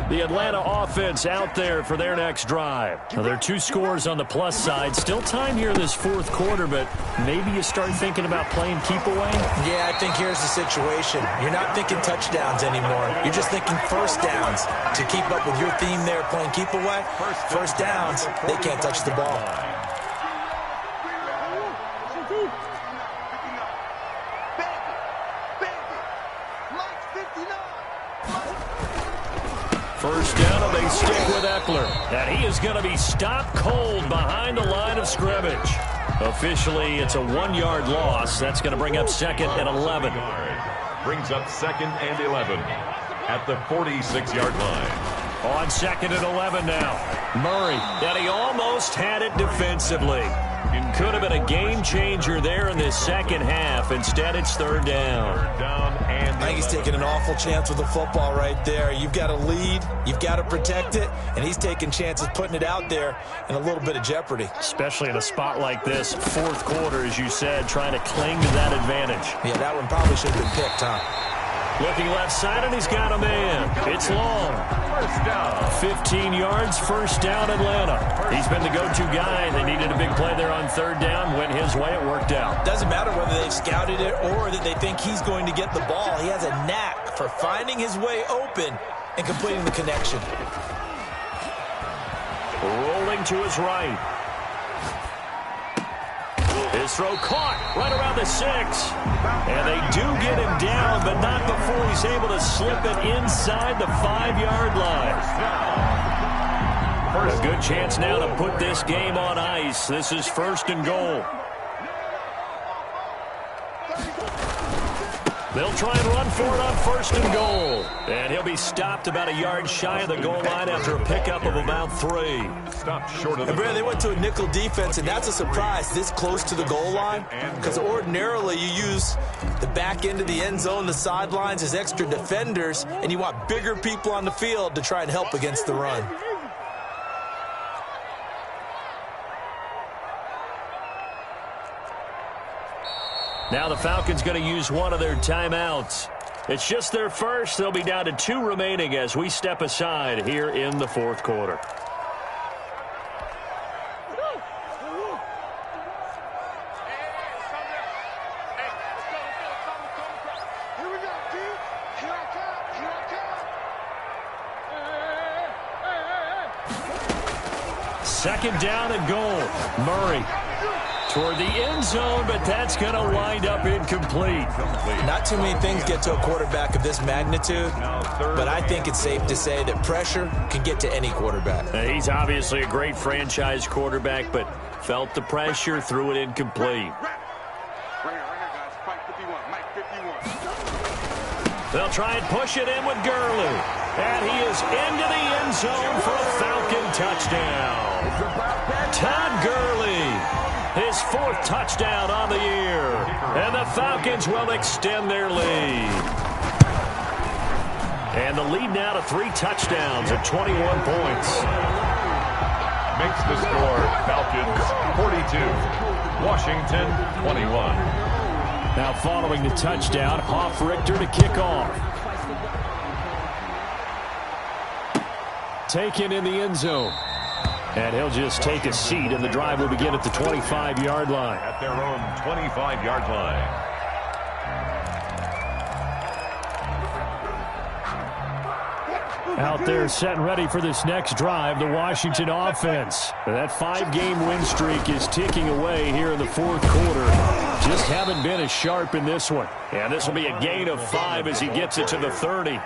The Atlanta offense out there for their next drive. Now, there are 2 scores on the plus side. Still time here in this 4th quarter, but maybe you start thinking about playing keep away? Yeah, I think here's the situation. You're not thinking touchdowns anymore. You're just thinking first downs. To keep up with your theme there, playing keep away, first downs, they can't touch the ball. First down, and they stick with Eckler. And he is going to be stopped cold behind the line of scrimmage. Officially, it's a 1-yard loss. That's going to bring up 2nd and 11. Brings up 2nd and 11 at the 46-yard line. On 2nd and 11 now. Murray, and he almost had it defensively. Could have been a game changer there in this second half. Instead, it's 3rd down. I think he's taking an awful chance with the football right there. You've got to lead, you've got to protect it, and he's taking chances putting it out there in a little bit of jeopardy. Especially in a spot like this, 4th quarter, as you said, trying to cling to that advantage. Yeah, that one probably should have been picked, huh? Looking left side, and he's got a man. It's long. First down. 15 yards, first down, Atlanta. He's been the go-to guy. They needed a big play there on 3rd down. Went his way. It worked out. Doesn't matter whether they've scouted it or that they think he's going to get the ball. He has a knack for finding his way open and completing the connection. Rolling to his right. His throw caught right around the 6. And they do get him down, but not before he's able to slip it inside the 5-yard line. A good chance now to put this game on ice. This is 1st and goal. They'll try and run for it on 1st and goal. And he'll be stopped about a yard shy of the goal line after a pickup of about 3. Stopped short of the Brad, they went to a nickel defense, and that's a surprise this close to the goal line, because ordinarily you use the back end of the end zone, the sidelines as extra defenders, and you want bigger people on the field to try and help against the run. Now the Falcons going to use one of their timeouts. It's just their first. They'll be down to 2 remaining as we step aside here in the 4th quarter. Second down and goal. Murray toward the end zone, but that's going to wind up incomplete. Not too many things get to a quarterback of this magnitude, but I think it's safe to say that pressure can get to any quarterback. He's obviously a great franchise quarterback, but felt the pressure, threw it incomplete. They'll try and push it in with Gurley. And he is into the end zone for a Falcon touchdown. Todd Gurley, his 4th touchdown on the year. And the Falcons will extend their lead. And the lead now to 3 touchdowns at 21 points. Makes the score Falcons 42, Washington 21. Now following the touchdown, Hoff-Richter to kick off. Taken in the end zone. And he'll just take a seat, and the drive will begin at the 25-yard line. At their own 25-yard line. Out there set and ready for this next drive, the Washington offense. That 5-game win streak is ticking away here in the fourth quarter. Just haven't been as sharp in this one. And this will be a gain of 5 as he gets it to the 30.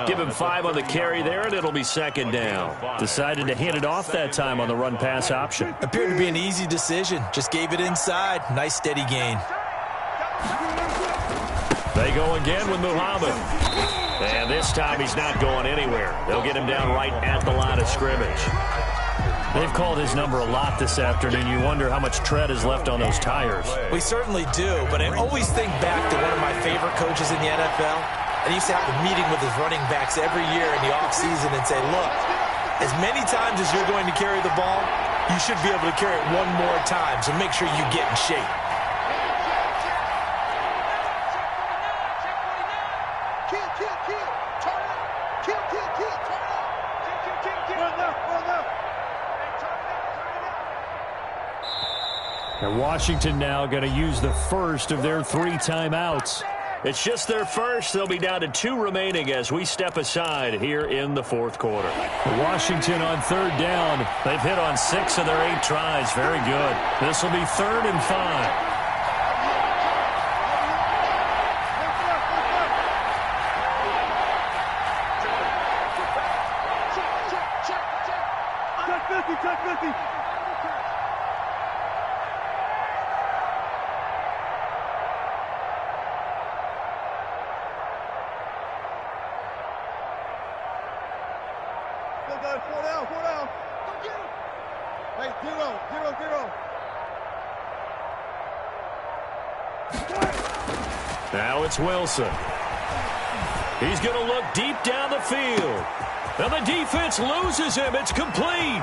Give him 5 on the carry there, and it'll be second down. Decided to hand it off that time on the run-pass option. Appeared to be an easy decision. Just gave it inside. Nice steady gain. They go again with Muhammad. And this time he's not going anywhere. They'll get him down right at the line of scrimmage. They've called his number a lot this afternoon. You wonder how much tread is left on those tires. We certainly do, but I always think back to one of my favorite coaches in the NFL. And he used to have a meeting with his running backs every year in the offseason and say, look, as many times as you're going to carry the ball, you should be able to carry it one more time, so make sure you get in shape. And Washington now going to use the first of their 3 timeouts. It's just their first. They'll be down to 2 remaining as we step aside here in the fourth quarter. Washington on third down. They've hit on 6 of their 8 tries. Very good. This will be 3rd and 5. Now it's Wilson. He's going to look deep down the field. And the defense loses him. It's complete.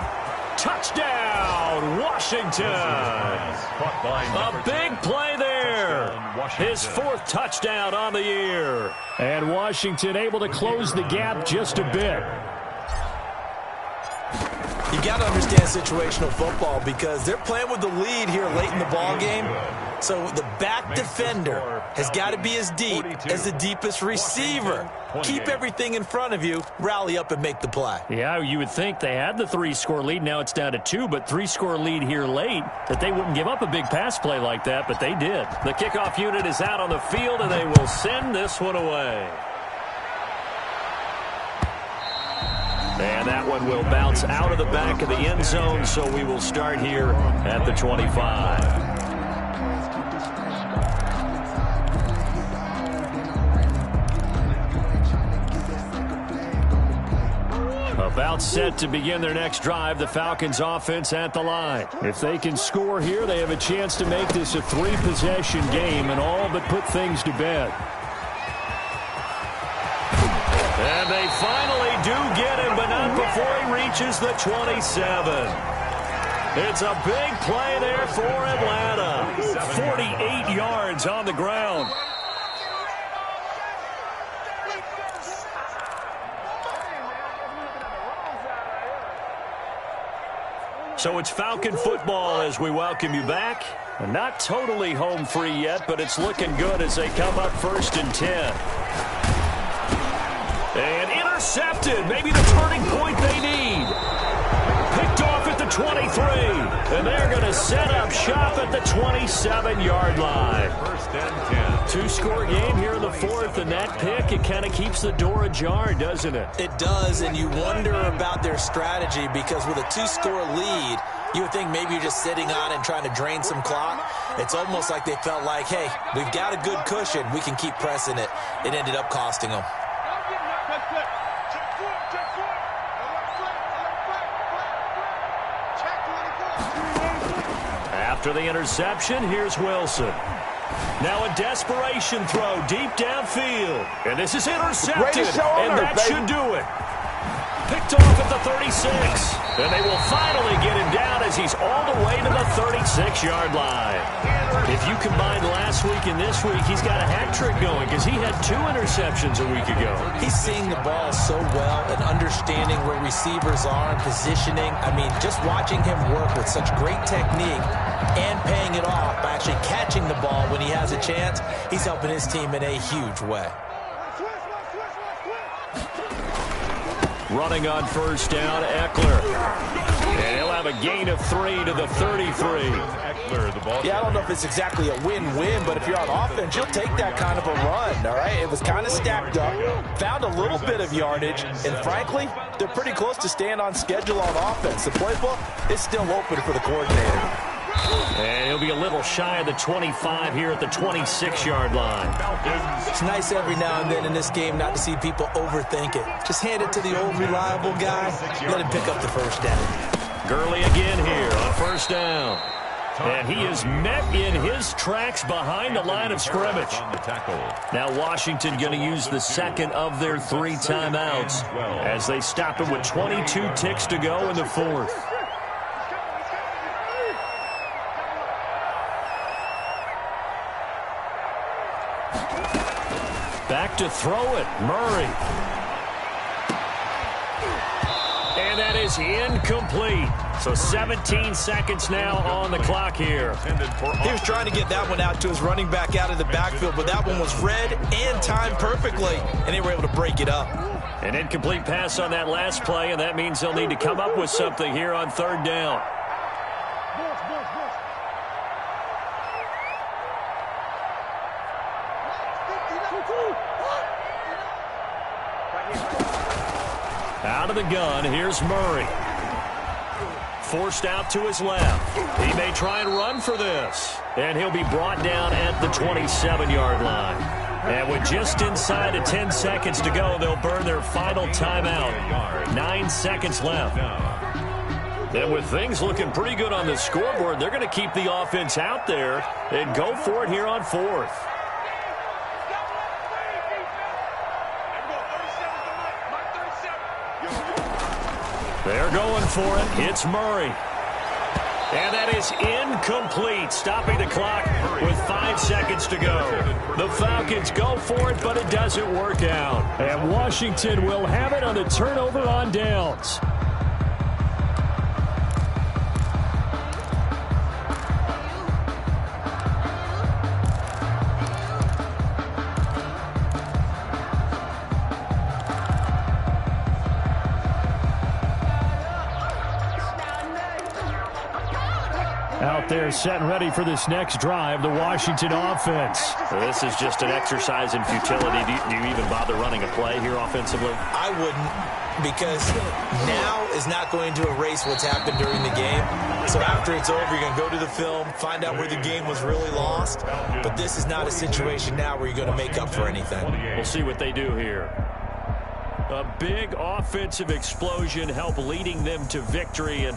Touchdown, Washington. A big play there. His 4th touchdown on the year. And Washington able to close the gap just a bit. You got to understand situational football because they're playing with the lead here late in the ball game. So the back defender has got to be as deep as the deepest receiver. Keep everything in front of you, rally up and make the play. Yeah, you would think they had the 3-score lead. Now it's down to 2, but 3-score lead here late, that they wouldn't give up a big pass play like that, but they did. The kickoff unit is out on the field, and they will send this one away. And that one will bounce out of the back of the end zone, so we will start here at the 25. About set to begin their next drive, the Falcons offense at the line. If they can score here, they have a chance to make this a 3-possession game and all but put things to bed. And they finally do get him, but not before he reaches the 27. It's a big play there for Atlanta. 48 yards on the ground. So it's Falcon football as we welcome you back. Not totally home free yet, but it's looking good as they come up 1st and 10. And intercepted. Maybe the turning point they need. Picked off at the 23. And they're going to set up shop at the 27-yard line. 1st and 10. 2-score game here in the 4th, and that pick, it kind of keeps the door ajar, doesn't it? It does, and you wonder about their strategy because with a 2-score lead, you would think maybe you're just sitting on and trying to drain some clock. It's almost like they felt like, hey, we've got a good cushion. We can keep pressing it. It ended up costing them. After the interception, here's Wilson. Now a desperation throw deep downfield. And this is intercepted. And that should do it. Picked picked off at the 36. And they will finally get him down as he's all the way to the 36-yard line. If you combine last week and this week, he's got a hat trick going because he had 2 interceptions a week ago. He's seeing the ball so well and understanding where receivers are and positioning. I mean, just watching him work with such great technique and paying it off by actually catching the ball when he has a chance, he's helping his team in a huge way. Running on first down, Eckler. And he'll have a gain of 3 to the 33. Yeah, I don't know if it's exactly a win-win, but if you're on offense, you'll take that kind of a run, all right? It was kind of stacked up, found a little bit of yardage, and frankly, they're pretty close to staying on schedule on offense. The playbook is still open for the coordinator. And he'll be a little shy of the 25 here at the 26-yard line. It's nice every now and then in this game not to see people overthink it. Just hand it to the old reliable guy, let him pick up the first down. Gurley again here on first down. And he is met in his tracks behind the line of scrimmage. Now Washington going to use the second of their 3 timeouts as they stop him with 22 ticks to go in the 4th. Back to throw it, Murray. And that is incomplete. So 17 seconds now on the clock here. He was trying to get that one out to his running back out of the backfield, but that one was read and timed perfectly, and they were able to break it up. An incomplete pass on that last play, and that means they'll need to come up with something here on 3rd down. Out of the gun, here's Murray. Forced out to his left. He may try and run for this. And he'll be brought down at the 27-yard line. And with just inside of 10 seconds to go, they'll burn their final timeout. 9 seconds left. And with things looking pretty good on the scoreboard, they're going to keep the offense out there and go for it here on 4th. They're going for it. It's Murray. And that is incomplete, stopping the clock with 5 seconds to go. The Falcons go for it, but it doesn't work out. And Washington will have it on the turnover on downs. Out there set and ready for this next drive, the Washington offense. This is just an exercise in futility. Do you even bother running a play here offensively? I wouldn't, because now is not going to erase what's happened during the game. So after it's over, you're going to go to the film, find out where the game was really lost. But this is not a situation now where you're going to make up for anything. We'll see what they do here. A big offensive explosion help leading them to victory. And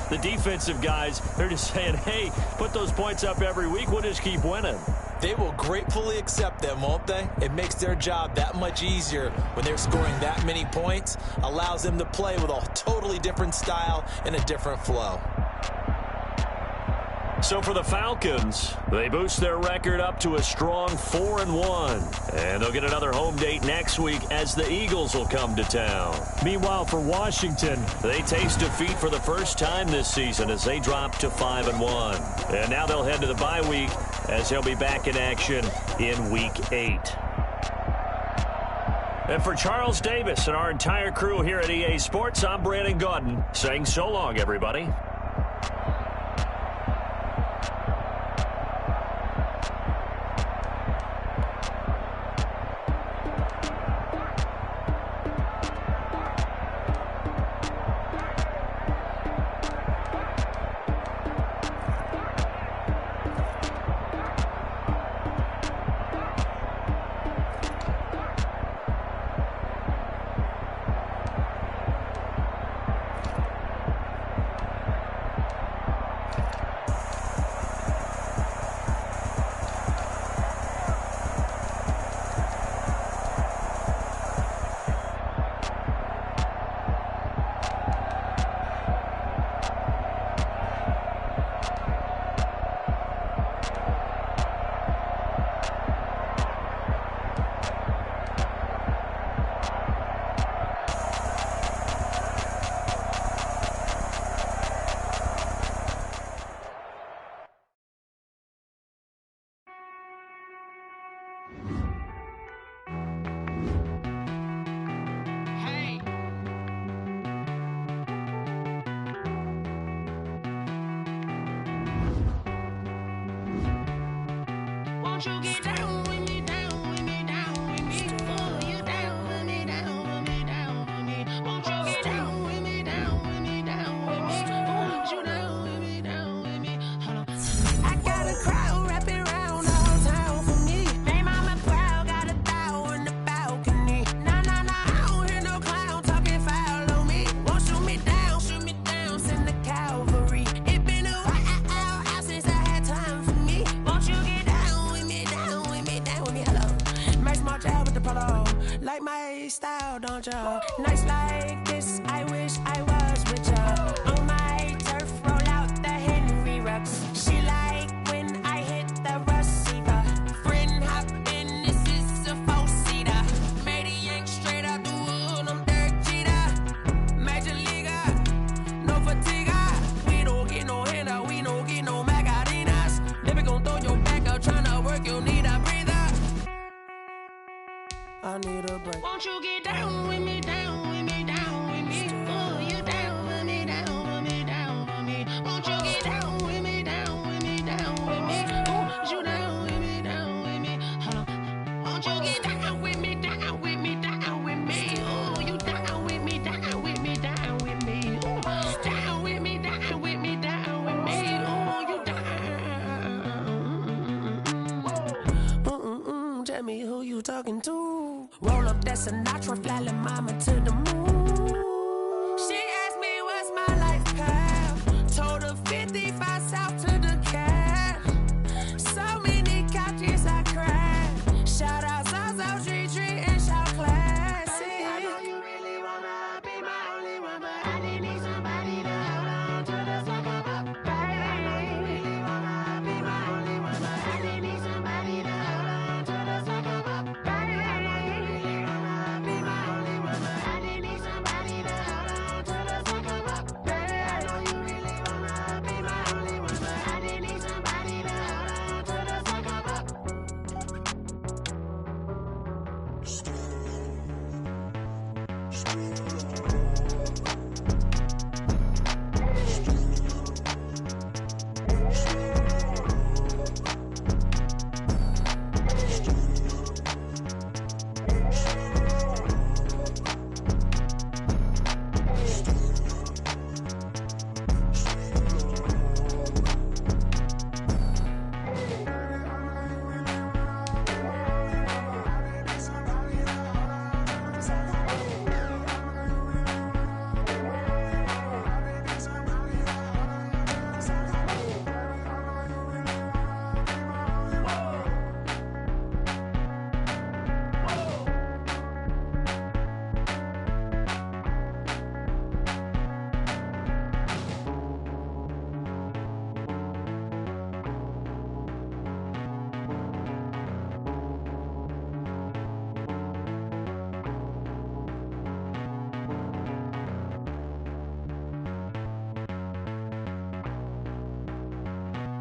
the defensive guys, they're just saying, hey, put those points up every week. We'll just keep winning. They will gratefully accept them, won't they? It makes their job that much easier when they're scoring that many points. Allows them to play with a totally different style and a different flow. So for the Falcons, they boost their record up to a strong 4-1. And they'll get another home date next week as the Eagles will come to town. Meanwhile, for Washington, they taste defeat for the first time this season as they drop to 5-1. And now they'll head to the bye week as they'll be back in action in Week 8. And for Charles Davis and our entire crew here at EA Sports, I'm Brandon Gaudin saying so long, everybody. Nights like this, I wish I was with ya. On my turf, roll out the Henry Rux. She like when I hit the receiver. Friend hop in, this is a four-seater. Made a yank straight out the wood, I'm Derek Jeter. Major leaguer, no fatigue. We don't get no handout, we don't get no Macarinas. Never gon' throw your back out, tryna work, you'll need a breather. I need a break. Won't you get down with me, down with me, down with me? Oh, you down with me, down with me, down with me. Won't you get down with me, down with me, down with me? Oh, you down with me, down with me? Hold on. Won't you get down with me, down with me, down with me? Oh, you down with me, down with me, down with me? Oh, down with me, down with me, down with me? Oh, you down. Tell me who you talking to. Roll up that Sinatra, fly la mama to the moon. She asked me what's my life path. Told her 55 south to the cat. So many couches I cried. Shout out Zazo, Tree and shout classy. I know you really wanna be my only one, but I didn't need somebody to hold on to the second up. I know you really wanna be my only one, but I didn't need somebody to hold on to the second up.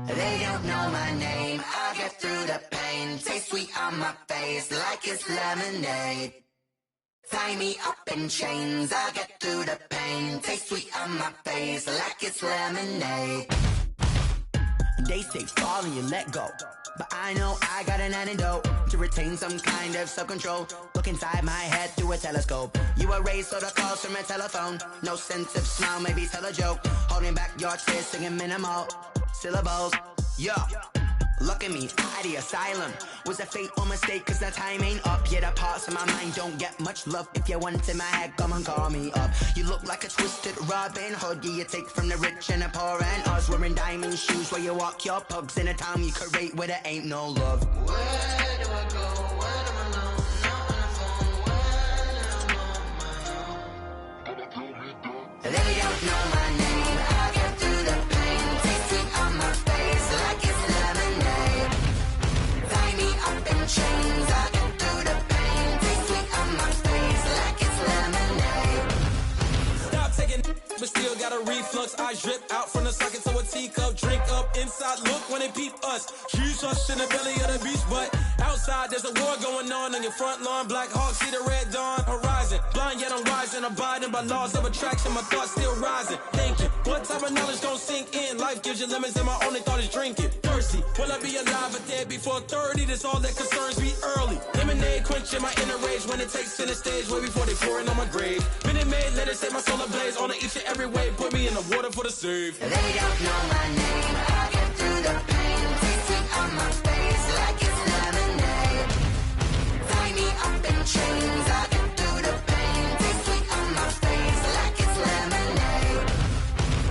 They don't know my name, I get through the pain. Taste sweet on my face like it's lemonade. Tie me up in chains, I get through the pain. Taste sweet on my face like it's lemonade. They say fall and you let go, but I know I got an antidote to retain some kind of self-control. Look inside my head through a telescope. You erase all the calls from a telephone. No sense of smile, maybe tell a joke. Holding back your tears, singing minimal syllables. Yo, look at me, out the asylum. Was a fate or mistake, cause the time ain't up. Yeah, the parts of my mind don't get much love. If you want in my head, come and call me up. You look like a twisted Robin Hood. Yeah, you take from the rich and the poor and us. Wearing diamond shoes where you walk your pugs in a town you create where there ain't no love. Where do I go? When I'm alone, not on the phone, when I'm on my own. They don't know my name, I get through the pain. Taste sweet on my face like it's lemonade. Tie me up in chains, I get through the pain. Taste sweet on my face like it's lemonade. Stop taking but still got a reflux. I drip out from the socket to a teacup. Drink up inside, look when they peep us. Choose us in the belly of the beast, but outside there's a war going on your front lawn. Black Hawk, see the red dawn horizon. Blind yet I'm rising, abiding by laws of attraction. My thoughts still rising, thinking what type of knowledge don't sink in. Life gives you limits and my only thought is drinking. Thirsty, will I be alive or dead before 30? That's all that concerns me early. Lemonade quenching my inner rage when it takes center stage way before they pouring on my grave. Minute Maid, let it set my soul ablaze on each and every way. Put me in the water for the save. They don't know my name, I get through the pain. Taste sweet on my face like it's lemonade. Tie me up in chains, I get through the pain. Taste sweet on my face like it's lemonade.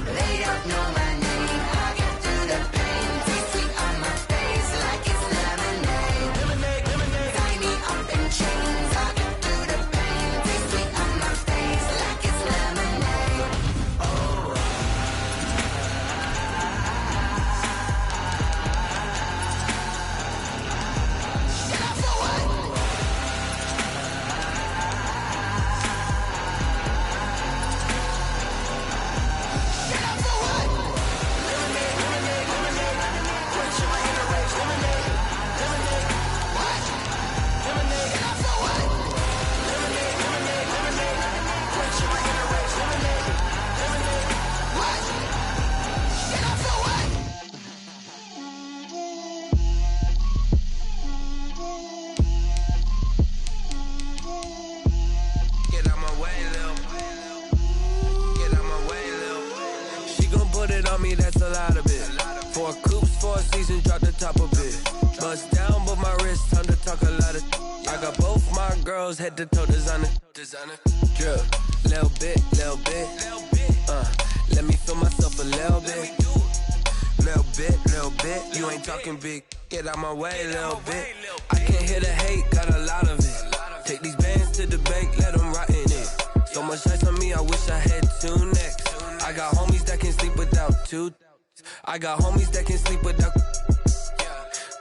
They don't know my name, I get through the pain. Taste sweet on my face like it's lemonade. Lemonade, lemonade. Tie me up in chains, I get through the pain. Taste sweet on my on me, that's a lot of it. 4 coops, 4 seasons, drop the top of it. Bust down, but my wrist, time to talk a lot of. I got both my girls, head to toe, designer. Drip, little bit. Let me feel myself a little bit. Little bit. You ain't talking big, get out my way, little bit. I can't hear the hate, got a lot of it. Take these bands to the bank, let them rot in it. So much ice on me, I wish I had 2 necks. I got homies that can sleep without 2. I got homies that can sleep without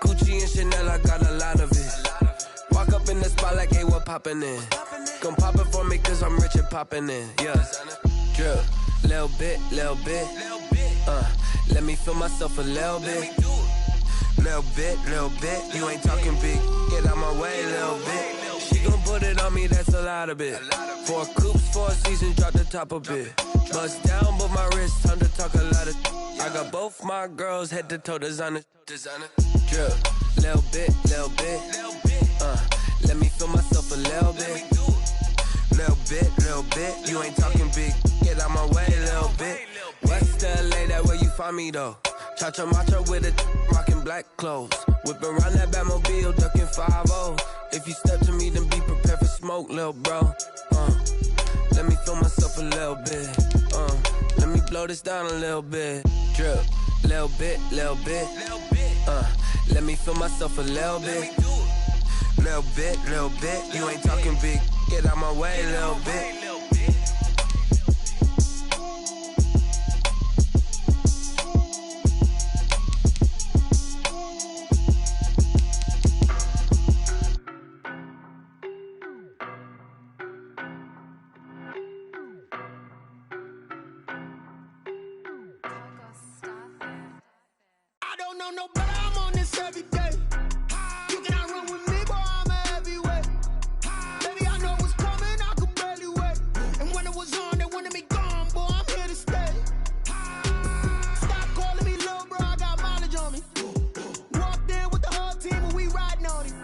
Gucci and Chanel, I got a lot of it. Walk up in the spot like, hey, what poppin' in? Come pop it for me, cause I'm rich and poppin' in, yeah. Drip, little bit. Let me feel myself a little bit. Little bit. You ain't talking big, get out my way, little bit. She gon' put it on me, that's a lot of it. 4 coops, 4 seasons, drop the top a bit. Bust down, but my wrist, time to talk a lot of. I got both my girls, head to toe, designer. Drip, little bit. Let me feel myself a little bit. Little bit. You ain't talking big, get out my way, little bit. West LA, that where you find me though. Cha-cha matcha with a rockin' black clothes. Whip around that Batmobile, ducking 5-0. If you step to me, then be prepared for smoke, lil' bro. Let me feel myself a little bit. Let me blow this down a little bit. Drip, little bit. Let me feel myself a little bit. Little bit. You ain't talking big, get out my way, little bit. No, but I'm on this every day. You cannot run with me, boy, I'm a heavyweight. Baby, I know what's coming, I could barely wait. And when it was on, they wanted me gone, boy, I'm here to stay. Stop calling me little bro, I got mileage on me. Walked in with the whole team and we riding on him.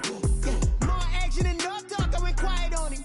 Yeah, more action and no talk, I went quiet on him.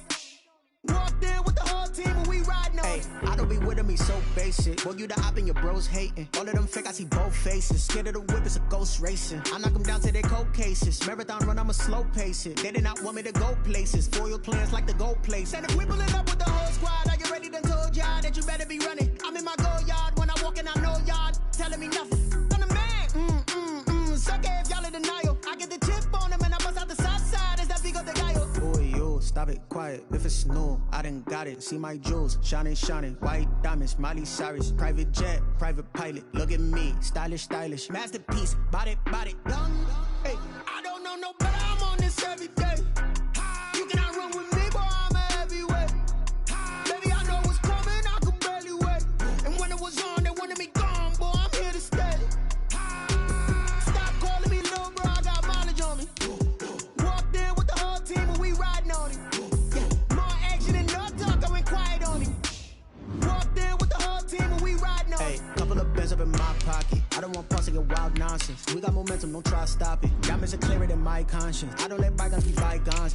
Walked in with the whole team and we riding on him. I don't be with me so basic. Boy, you the op and your bros hating. All of them fake, I see both faces. Scared of the whip, it's a ghost racing. I knock them down to their cold cases. Marathon run, I'ma slow pace it. They did not want me to go places. Foil plans like the go place. And if we pulling up with the whole squad, are you ready? Done told y'all that you better be running. I'm in my go yard. When I walk in, I know y'all telling me nothing. I'm the man. Suck it if y'all in denial. I get the chip on them and I bust out the south side. It's that Vigo de Gallo. Boy, yo, stop it, quiet. If it's new, I done got it. See my jewels, shining. White diamonds, Miley Cyrus. Private jet, private pilot. Look at me, stylish. Masterpiece, body, done. Hey, I don't know no better, I'm on this every day. You cannot run with me, boy, I'm a heavyweight. Baby, I know what's coming, I could barely wait. And when it was on, they wanted me gone, boy, I'm here to stay. Stop calling me little bro, I got mileage on me. Walked in with the whole team and we riding on him. Yeah, more action and no talk, I went quiet on him. Walked in with the whole team and we riding on him. Hey, couple of bands up in my pocket. I don't want pause to get wild nonsense. We got momentum, don't try to stop it. Diamonds are clearer than my conscience. I don't let bygones be bygones.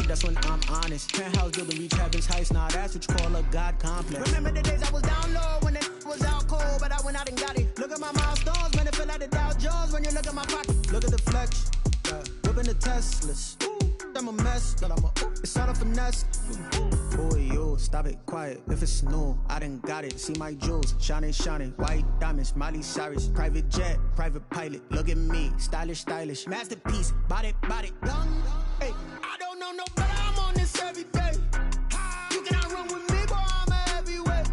That's when I'm honest. Penthouse building, reach heaven's heights. Now that's what you call a God complex. Remember the days I was down low when it was out cold, but I went out and got it. Look at my milestones, man, it feel like the Dow Jones when you look at my pocket. Look at the flex, whipping the Teslas. I'm a mess, but it's all a finesse. Boy, yo, stop it, quiet. If it's new, I done got it. See my jewels, shining. White diamonds, Miley Cyrus. Private jet, private pilot. Look at me, stylish. Masterpiece, body, done. Hey, I don't know no better, I'm on this every day. You cannot run with me, boy, I'm a heavyweight.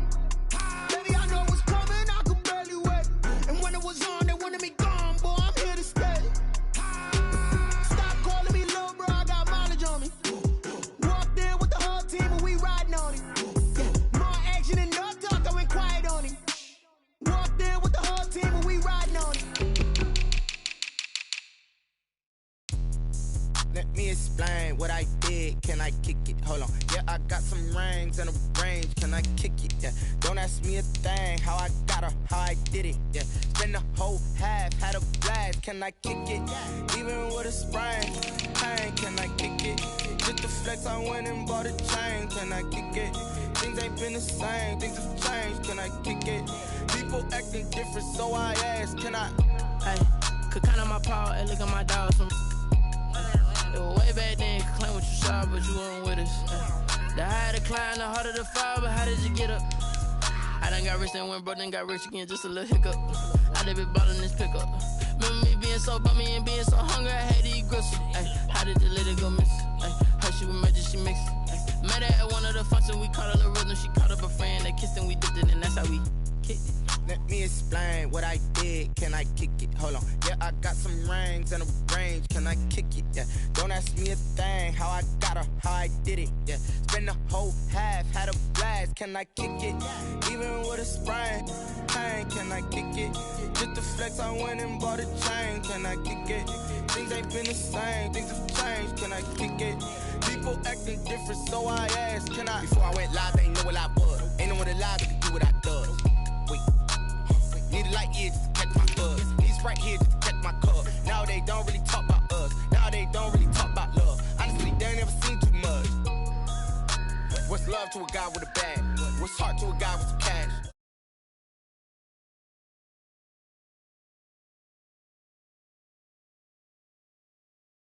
Baby, I know what's coming, I could barely wait. And when it was on, they wanted me gone, boy, I'm here to stay. Stop calling me little bro, I got mileage on me. Walked in with the whole team and we riding on him. Yeah, more action and no talk, I went quiet on him. Walked in with the whole team and we riding on him. Let me explain what I did. Can I kick it? Hold on. Yeah, I got some rings and a range. Can I kick it? Yeah. Don't ask me a thing. How I got her, how I did it. Yeah. Spend the whole half, had a blast. Can I kick it? Even with a sprain. Pain, can I kick it? Just the flex, I went and bought a chain. Can I kick it? Things ain't been the same. Things have changed. Can I kick it? Deep People acting different, so I asked, can I? Hey, could count on my power and look at my dogs from. It was way back then, could claim what you saw, but you weren't with us. The higher the climb, the harder the fall, but how did you get up? I done got rich and went broke, then got rich again, just a little hiccup. I done been ballin' this pickup. Remember me being so bummy and being so hungry, I had to eat gristle. Ay, how did the lady go miss? Ay, her she was major, she mixed. Ay, met her at one of the functions, we caught a little rhythm. She caught up a friend, they kissed and we dipped it, and that's how we kicked it. Let me explain what I did, can I kick it? Hold on, yeah, I got some rings and a range, can I kick it? Yeah, don't ask me a thing, how I got her, how I did it. Yeah, spend the whole half, had a blast, can I kick it? Even with a sprain, pain, can I kick it? Just the flex, I went and bought a chain, can I kick it? Things ain't been the same, things have changed, can I kick it? People acting different, so I asked, can I? Before I went live, they ain't know what I was. Ain't no one alive that could do what I does. Wait. Need a light here just to catch my buzz. Need Sprite here just to catch my cup. Now they don't really talk about us. Now they don't really talk about love. Honestly, they ain't never seen too much. What's love to a guy with a bag? What's heart to a guy with some cash?